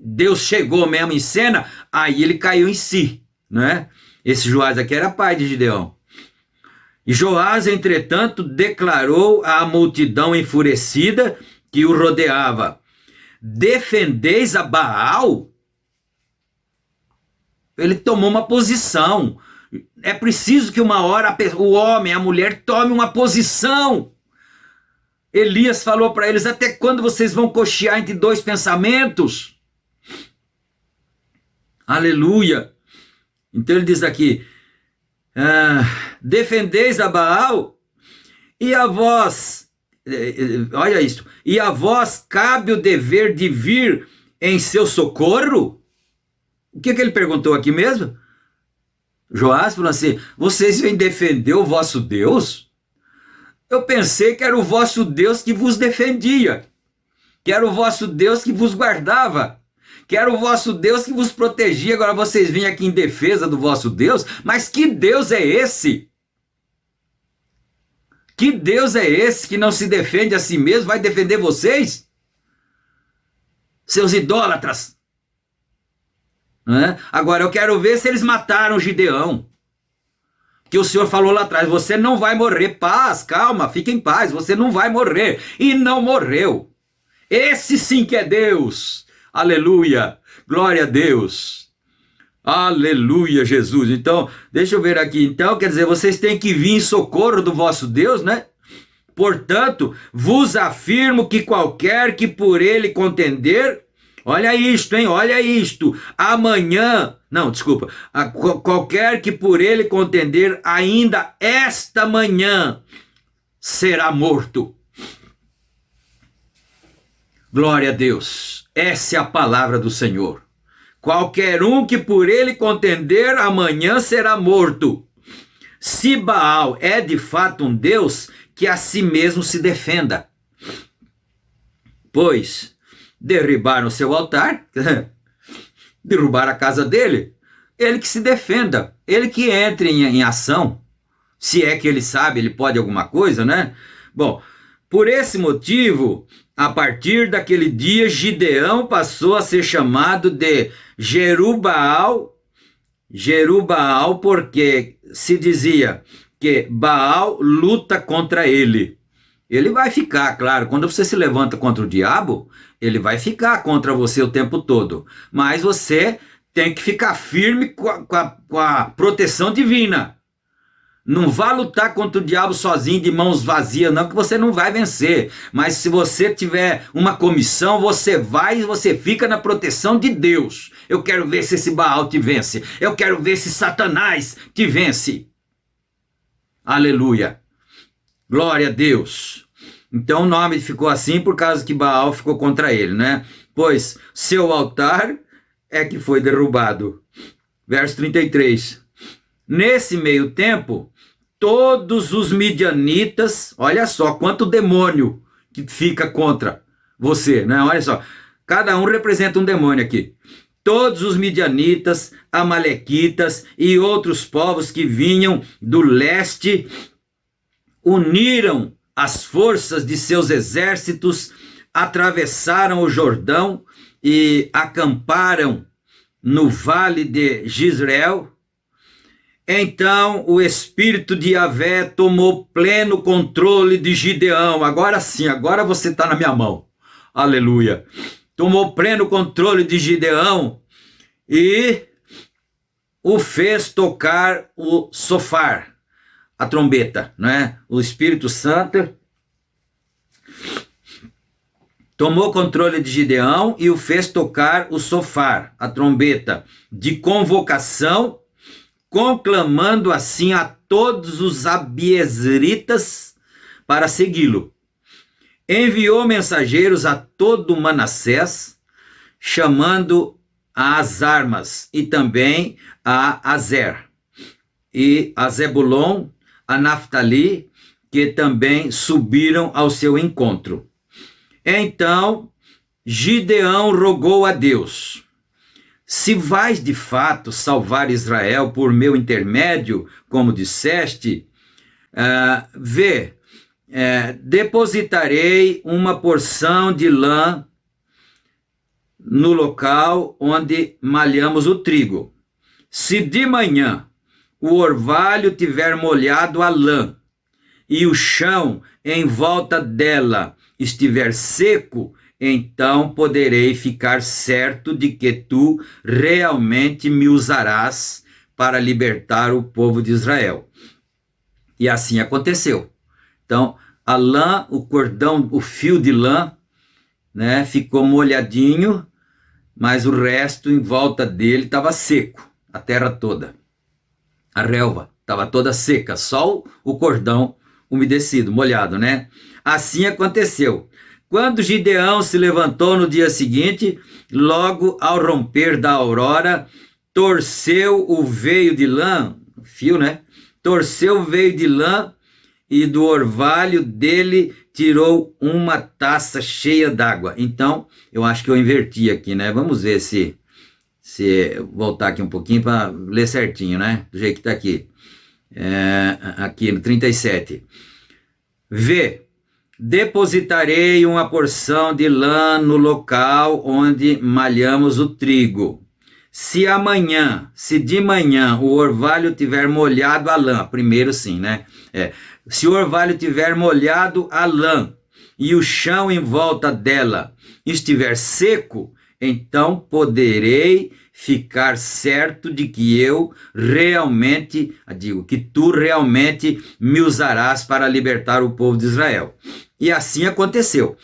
Deus chegou mesmo em cena, aí ele caiu em si, né? Esse Joás aqui era pai de Gideão. E Joás, entretanto, declarou à multidão enfurecida que o rodeava: defendeis a Baal? Ele tomou uma posição. É preciso que uma hora o homem, a mulher, tome uma posição. Elias falou para eles: até quando vocês vão cochear entre dois pensamentos? Aleluia. Então ele diz aqui: defendeis a Baal, e a vós, olha isso, e a vós cabe o dever de vir em seu socorro? O que ele perguntou aqui mesmo? Joás falou assim: vocês vêm defender o vosso Deus? Eu pensei que era o vosso Deus que vos defendia, que era o vosso Deus que vos guardava, que era o vosso Deus que vos protegia. Agora vocês vêm aqui em defesa do vosso Deus? Mas que Deus é esse? Que Deus é esse que não se defende a si mesmo, vai defender vocês? Seus idólatras. Agora eu quero ver se eles mataram Gideão. Que o Senhor falou lá atrás: você não vai morrer. Paz, calma, fique em paz, você não vai morrer. E não morreu. Esse sim que é Deus. Aleluia, glória a Deus, aleluia, Jesus. Então, deixa eu ver aqui, então, quer dizer, vocês têm que vir em socorro do vosso Deus, né? Portanto, vos afirmo que qualquer que por ele contender, Olha isto, hein? Olha isto. Amanhã, não, desculpa, qualquer que por ele contender, ainda esta manhã será morto. Glória a Deus. Essa é a palavra do Senhor. Qualquer um que por ele contender, amanhã será morto. Se Baal é de fato um Deus, que a si mesmo se defenda. Pois derribaram seu altar, derrubaram a casa dele, ele que se defenda, ele que entre em ação, se é que ele sabe, ele pode alguma coisa, né? Bom, por esse motivo, a partir daquele dia, Gideão passou a ser chamado de Jerubaal, porque se dizia que Baal luta contra ele. Ele vai ficar, claro, quando você se levanta contra o diabo, ele vai ficar contra você o tempo todo. Mas você tem que ficar firme com a proteção divina. Não vá lutar contra o diabo sozinho, de mãos vazias, não, que você não vai vencer. Mas se você tiver uma comissão, você vai e você fica na proteção de Deus. Eu quero ver se esse Baal te vence. Eu quero ver se Satanás te vence. Aleluia. Glória a Deus. Então o nome ficou assim por causa que Baal ficou contra ele, né? Pois seu altar é que foi derrubado. Verso 33. Nesse meio tempo, todos os midianitas, olha só quanto demônio que fica contra você, né? Olha só, cada um representa um demônio aqui. Todos os midianitas, amalequitas e outros povos que vinham do leste uniram as forças de seus exércitos, atravessaram o Jordão e acamparam no vale de Jezreel. Então o espírito de Yahvé tomou pleno controle de Gideão. Agora sim, agora você está na minha mão. Aleluia. Tomou pleno controle de Gideão e o fez tocar o sofar, a trombeta, né? O Espírito Santo tomou controle de Gideão e o fez tocar o sofar, a trombeta, de convocação, conclamando assim a todos os abiezritas para segui-lo. Enviou mensageiros a todo Manassés, chamando às armas, e também a Azer, e a Zebulon, a Naftali, que também subiram ao seu encontro. Então Gideão rogou a Deus: se vais de fato salvar Israel por meu intermédio, como disseste, depositarei uma porção de lã no local onde malhamos o trigo. Se de manhã o orvalho tiver molhado a lã e o chão em volta dela estiver seco, então poderei ficar certo de que tu realmente me usarás para libertar o povo de Israel. E assim aconteceu. Então, a lã, o cordão, o fio de lã, né, ficou molhadinho, mas o resto em volta dele estava seco, a terra toda. A relva estava toda seca, só o cordão umedecido, molhado, né? Assim aconteceu. Quando Gideão se levantou no dia seguinte, logo ao romper da aurora, torceu o veio de lã, fio, né? Torceu o veio de lã e do orvalho dele tirou uma taça cheia d'água. Então, eu acho que eu inverti aqui, né? Vamos ver se voltar aqui um pouquinho para ler certinho, né? Do jeito que está aqui. Aqui no 37. Vê, depositarei uma porção de lã no local onde malhamos o trigo. Se de manhã o orvalho tiver molhado a lã, primeiro sim, né? Se o orvalho tiver molhado a lã e o chão em volta dela estiver seco, então poderei ficar certo de que que tu realmente me usarás para libertar o povo de Israel. E assim aconteceu.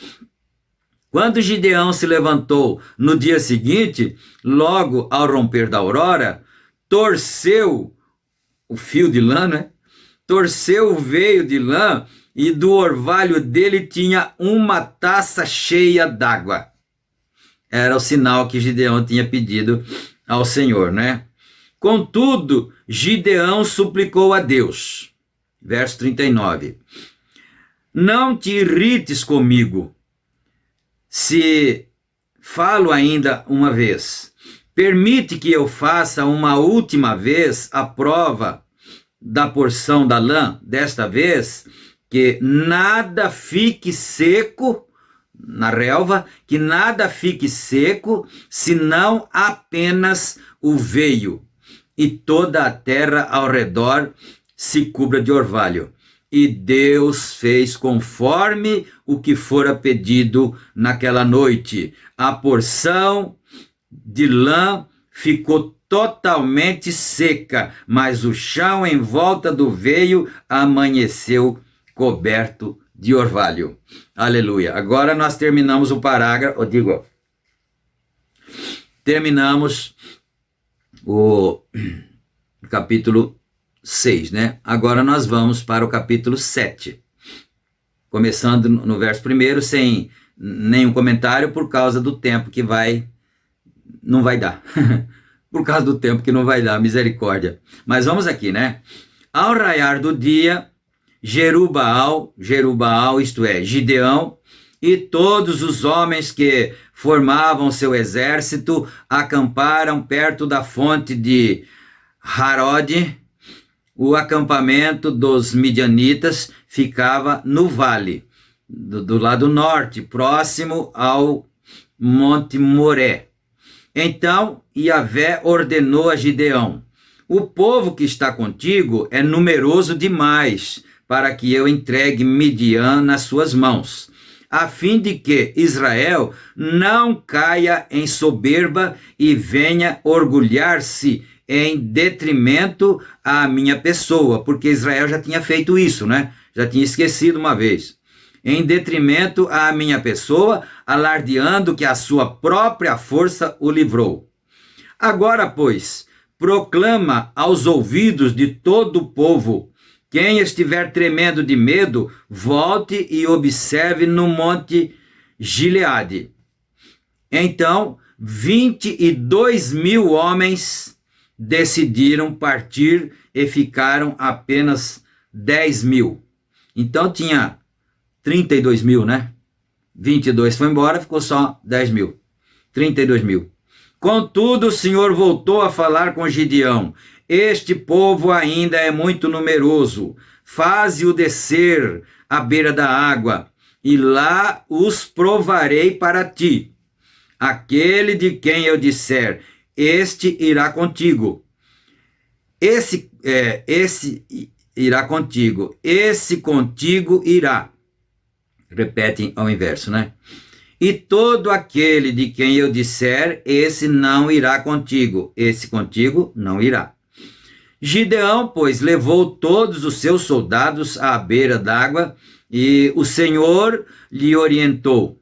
Quando Gideão se levantou no dia seguinte, logo ao romper da aurora, torceu o fio de lã, né? Torceu o veio de lã e do orvalho dele tinha uma taça cheia d'água. Era o sinal que Gideão tinha pedido ao Senhor, né? Contudo, Gideão suplicou a Deus. Verso 39. Não te irrites comigo, se falo ainda uma vez. Permite que eu faça uma última vez a prova da porção da lã, desta vez, que nada fique seco na relva, que nada fique seco, senão apenas o veio, e toda a terra ao redor se cubra de orvalho. E Deus fez conforme o que fora pedido naquela noite. A porção de lã ficou totalmente seca, mas o chão em volta do veio amanheceu coberto de orvalho. Aleluia. Agora nós terminamos o parágrafo, terminamos o capítulo 6, né? Agora nós vamos para o capítulo 7. Começando no verso 1, sem nenhum comentário, por causa do tempo que não vai dar. Por causa do tempo que não vai dar, misericórdia. Mas vamos aqui, né? Ao raiar do dia, Jerubbaal, isto é, Gideão, e todos os homens que formavam seu exército acamparam perto da fonte de Harod. O acampamento dos midianitas ficava no vale, do lado norte, próximo ao Monte Moré. Então Yahvé ordenou a Gideão: o povo que está contigo é numeroso demais para que eu entregue Midian nas suas mãos, a fim de que Israel não caia em soberba e venha orgulhar-se em detrimento à minha pessoa, porque Israel já tinha feito isso, né? Já tinha esquecido uma vez. Em detrimento à minha pessoa, alardeando que a sua própria força o livrou. Agora, pois, proclama aos ouvidos de todo o povo: quem estiver tremendo de medo, volte e observe no monte Gileade. Então, 22.000 homens decidiram partir e ficaram apenas 10.000. Então tinha 32.000, né? 22 foi embora, ficou só 10.000. 32.000. Contudo, o Senhor voltou a falar com Gideão: este povo ainda é muito numeroso, faze-o descer à beira da água, e lá os provarei para ti. Aquele de quem eu disser, este irá contigo. Esse irá contigo. Esse contigo irá. Repetem ao inverso, né? E todo aquele de quem eu disser, esse não irá contigo. Esse contigo não irá. Gideão, pois, levou todos os seus soldados à beira d'água, e o Senhor lhe orientou: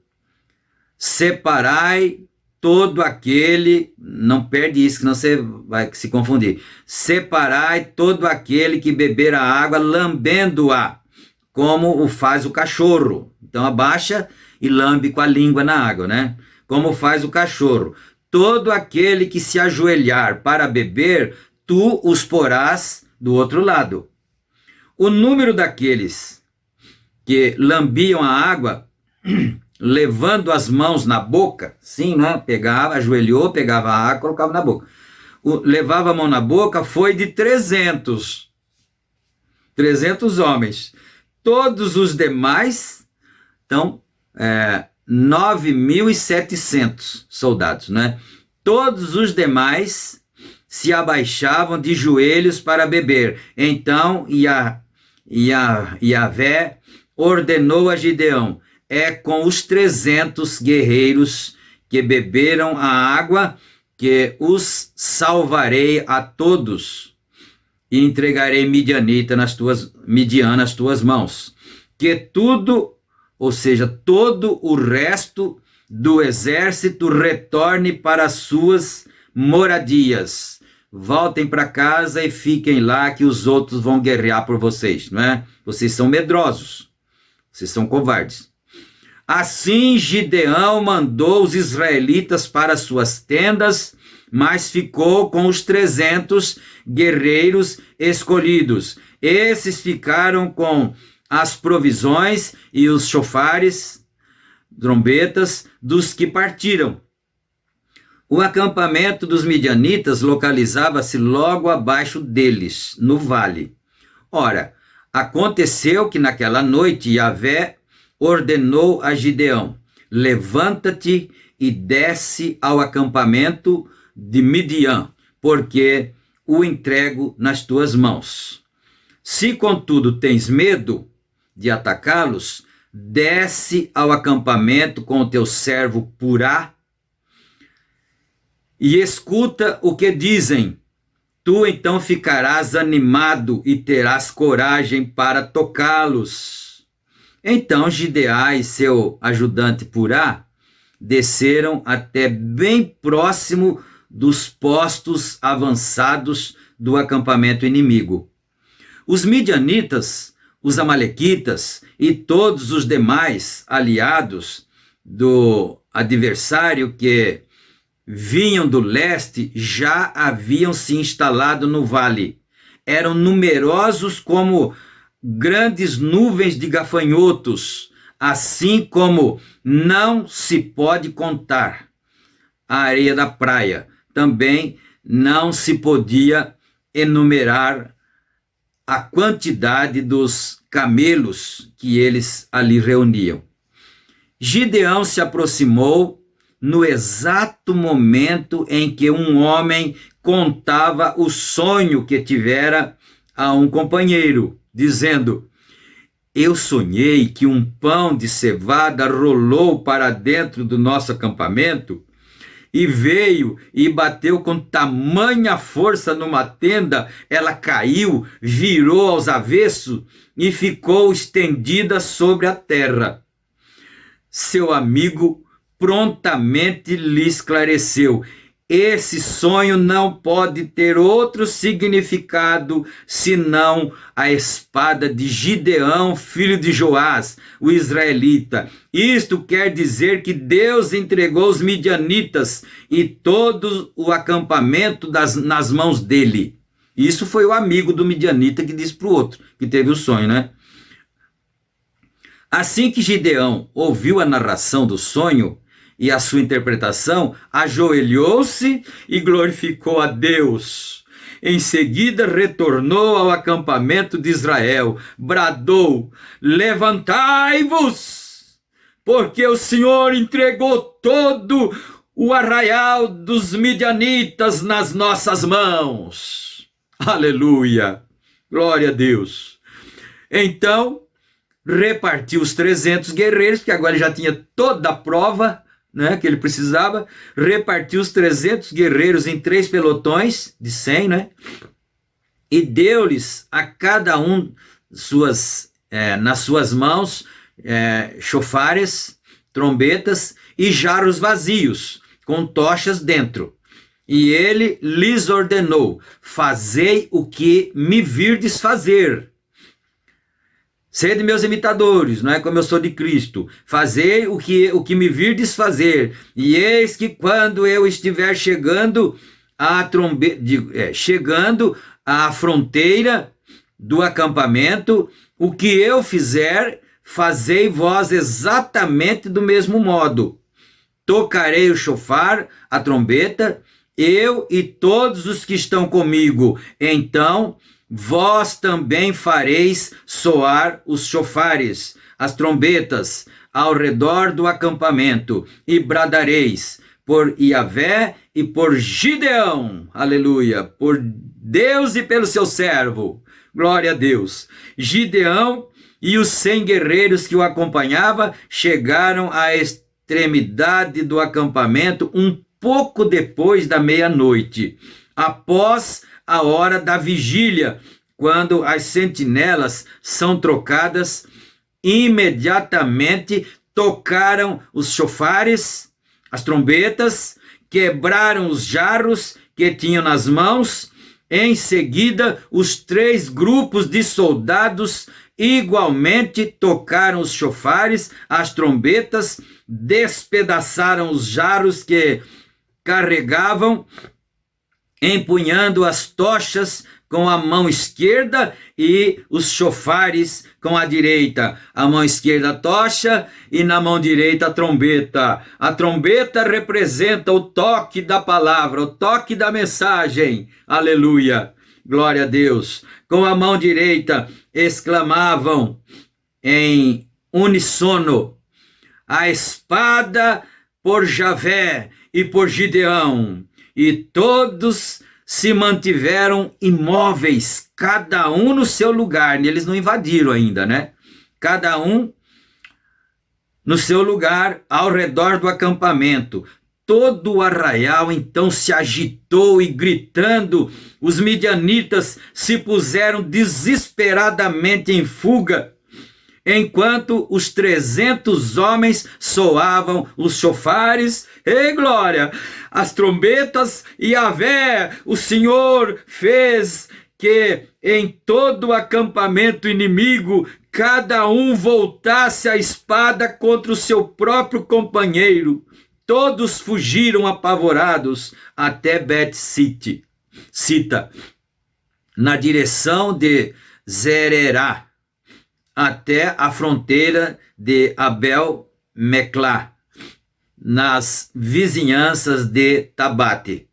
separai todo aquele, não perde isso, senão você vai se confundir. Separai todo aquele que beber a água, lambendo-a, como o faz o cachorro. Então abaixa e lambe com a língua na água, né? Como faz o cachorro. Todo aquele que se ajoelhar para beber, tu os porás do outro lado. O número daqueles que lambiam a água, levando as mãos na boca, sim, né? Pegava, ajoelhou, pegava a água, colocava na boca. Levava a mão na boca, foi de 300 homens. Todos os demais, então, 9.700 soldados, né? Todos os demais se abaixavam de joelhos para beber. Então Yahvé ordenou a Gideão: é com os 300 guerreiros que beberam a água que os salvarei a todos e entregarei Midian nas tuas mãos. Que tudo, ou seja, todo o resto do exército retorne para as suas moradias. Voltem para casa e fiquem lá que os outros vão guerrear por vocês, não é? Vocês são medrosos, vocês são covardes. Assim Gideão mandou os israelitas para suas tendas, mas ficou com os 300 guerreiros escolhidos. Esses ficaram com as provisões e os chofares, trombetas, dos que partiram. O acampamento dos midianitas localizava-se logo abaixo deles, no vale. Ora, aconteceu que naquela noite Yahvé ordenou a Gideão: levanta-te e desce ao acampamento de Midian, porque o entrego nas tuas mãos. Se, contudo, tens medo de atacá-los, desce ao acampamento com o teu servo Purá e escuta o que dizem. Tu então ficarás animado e terás coragem para tocá-los. Então Gideá e seu ajudante Purá desceram até bem próximo dos postos avançados do acampamento inimigo. Os midianitas, os amalequitas e todos os demais aliados do adversário que vinham do leste já haviam se instalado no vale. Eram numerosos como grandes nuvens de gafanhotos, assim como não se pode contar a areia da praia. Também não se podia enumerar a quantidade dos camelos que eles ali reuniam. Gideão se aproximou no exato momento em que um homem contava o sonho que tivera a um companheiro, dizendo: eu sonhei que um pão de cevada rolou para dentro do nosso acampamento e veio e bateu com tamanha força numa tenda, ela caiu, virou aos avessos e ficou estendida sobre a terra. Seu amigo prontamente lhe esclareceu: esse sonho não pode ter outro significado senão a espada de Gideão, filho de Joás, o israelita. Isto quer dizer que Deus entregou os midianitas e todo o acampamento nas mãos dele. Isso foi o amigo do midianita que disse para o outro, que teve o sonho, né? Assim que Gideão ouviu a narração do sonho e a sua interpretação, ajoelhou-se e glorificou a Deus. Em seguida retornou ao acampamento de Israel, bradou: levantai-vos, porque o Senhor entregou todo o arraial dos midianitas nas nossas mãos. Aleluia, glória a Deus. Então repartiu os 300 guerreiros, porque agora ele já tinha toda a prova, né, que ele precisava. Repartiu os 300 guerreiros em 3 pelotões de 100, né, e deu-lhes a cada um nas suas mãos chofares, trombetas e jarros vazios, com tochas dentro. E ele lhes ordenou: fazei o que me virdes fazer. Sede meus imitadores, não é, como eu sou de Cristo. Fazei o que me virdes fazer. E eis que quando eu estiver chegando à fronteira do acampamento, o que eu fizer, fazei vós exatamente do mesmo modo. Tocarei o chofar, a trombeta, eu e todos os que estão comigo. Então vós também fareis soar os chofares, as trombetas, ao redor do acampamento, e bradareis por Yahvé e por Gideão, aleluia, por Deus e pelo seu servo, glória a Deus. Gideão e os 100 guerreiros que o acompanhavam chegaram à extremidade do acampamento um pouco depois da meia-noite, após a hora da vigília, quando as sentinelas são trocadas. Imediatamente tocaram os chofares, as trombetas, quebraram os jarros que tinham nas mãos. Em seguida, os 3 grupos de soldados igualmente tocaram os chofares, as trombetas, despedaçaram os jarros que carregavam, empunhando as tochas com a mão esquerda e os chofares com a direita. A mão esquerda a tocha e na mão direita a trombeta. A trombeta representa o toque da palavra, o toque da mensagem. Aleluia! Glória a Deus! Com a mão direita exclamavam em uníssono: a espada por Javé e por Gideão. E todos se mantiveram imóveis, cada um no seu lugar. Eles não invadiram ainda, né? Cada um no seu lugar ao redor do acampamento. Todo o arraial então se agitou e, gritando, os midianitas se puseram desesperadamente em fuga, enquanto os 300 homens soavam os chofares, e glória, as trombetas, e Yahvé, o Senhor, fez que em todo o acampamento inimigo cada um voltasse a espada contra o seu próprio companheiro. Todos fugiram apavorados até Bet-Sita, na direção de Zererá, até a fronteira de Abel-Meclá, nas vizinhanças de Tabate.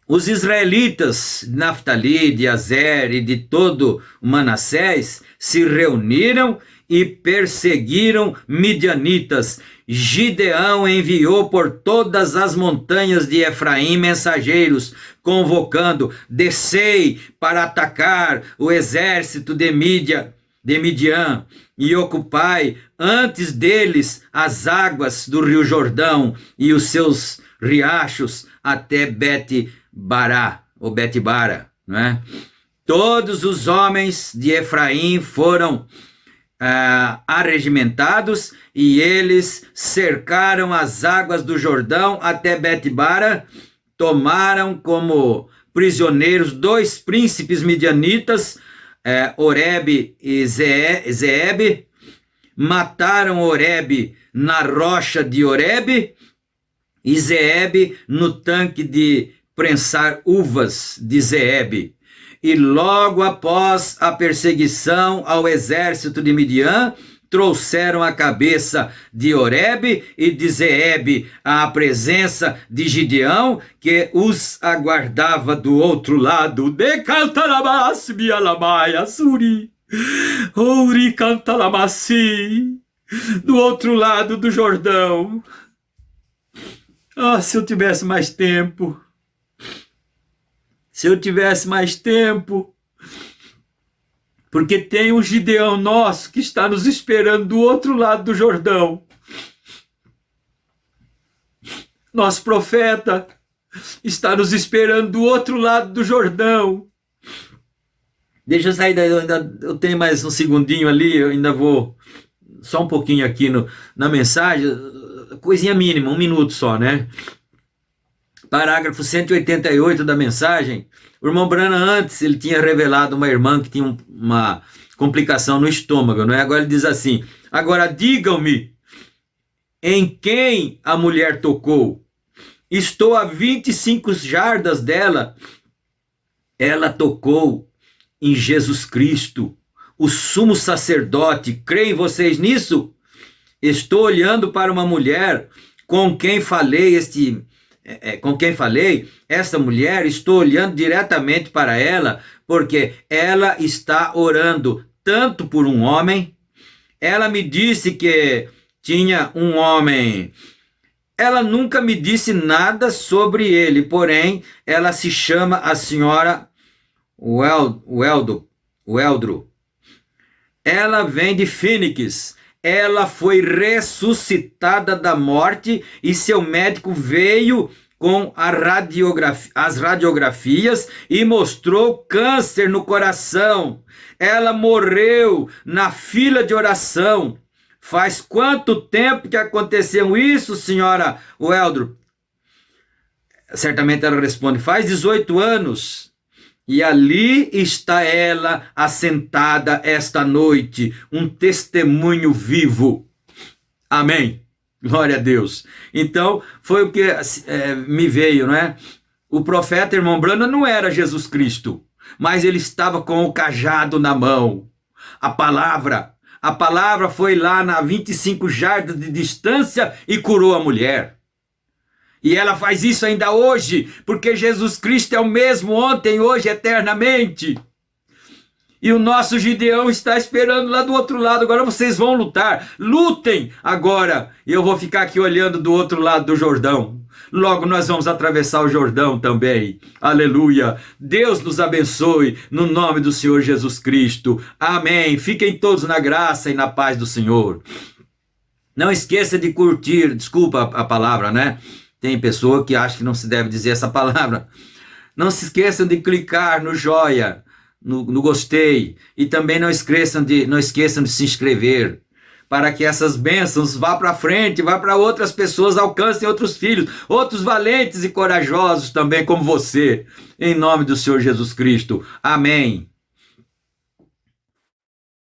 Os israelitas de Naftali, de Azer e de todo o Manassés se reuniram e perseguiram midianitas. Gideão enviou por todas as montanhas de Efraim mensageiros, convocando: descei para atacar o exército de Midian e ocupai antes deles as águas do rio Jordão e os seus riachos até Bet-Bara, ou Bet-Bara, não é? Todos os homens de Efraim foram arregimentados e eles cercaram as águas do Jordão até Bet-Bara. Tomaram como prisioneiros 2 príncipes midianitas, Oreb e Zeeb. Mataram Oreb na rocha de Oreb e Zeeb no tanque de prensar uvas de Zeeb. E logo após a perseguição ao exército de Midian, trouxeram a cabeça de Oreb e de Zeeb à presença de Gideão, que os aguardava do outro lado. De Cantarabas, Bialamaia, Suri, Ouri Cantalamassi, do outro lado do Jordão. Ah, se eu tivesse mais tempo. Se eu tivesse mais tempo, porque tem um Gideão nosso que está nos esperando do outro lado do Jordão. Nosso profeta está nos esperando do outro lado do Jordão. Deixa eu sair daí, eu tenho mais um segundinho ali, eu ainda vou só um pouquinho aqui na mensagem, coisinha mínima, 1 minuto só, né? Parágrafo 188 da mensagem. O irmão Branham antes, ele tinha revelado uma irmã que tinha uma complicação no estômago, não é? Agora ele diz assim: agora digam-me em quem a mulher tocou. Estou a 25 jardas dela. Ela tocou em Jesus Cristo, o sumo sacerdote. Creem vocês nisso? Estou olhando para uma mulher com quem falei essa mulher, estou olhando diretamente para ela, porque ela está orando tanto por um homem. Ela me disse que tinha um homem. Ela nunca me disse nada sobre ele, porém, ela se chama a senhora Weldro. Ela vem de Phoenix. Ela foi ressuscitada da morte e seu médico veio com as radiografias e mostrou câncer no coração. Ela morreu na fila de oração. Faz quanto tempo que aconteceu isso, senhora Weldro? Certamente ela responde, faz 18 anos. E ali está ela assentada esta noite, um testemunho vivo. Amém. Glória a Deus. Então, foi o que me veio, não é? O profeta, irmão Branham, não era Jesus Cristo, mas ele estava com o cajado na mão. A palavra foi lá na 25 jardas de distância e curou a mulher. E ela faz isso ainda hoje, porque Jesus Cristo é o mesmo ontem, hoje, eternamente. E o nosso Gideão está esperando lá do outro lado. Agora vocês vão lutar. Lutem agora. E eu vou ficar aqui olhando do outro lado do Jordão. Logo nós vamos atravessar o Jordão também. Aleluia. Deus nos abençoe no nome do Senhor Jesus Cristo. Amém. Fiquem todos na graça e na paz do Senhor. Não esqueça de curtir. Desculpa a palavra, né? Tem pessoa que acha que não se deve dizer essa palavra. Não se esqueçam de clicar no joia, no gostei. E também não esqueçam de se inscrever. Para que essas bênçãos vá para frente, vá para outras pessoas, alcancem outros filhos, outros valentes e corajosos também como você. Em nome do Senhor Jesus Cristo. Amém.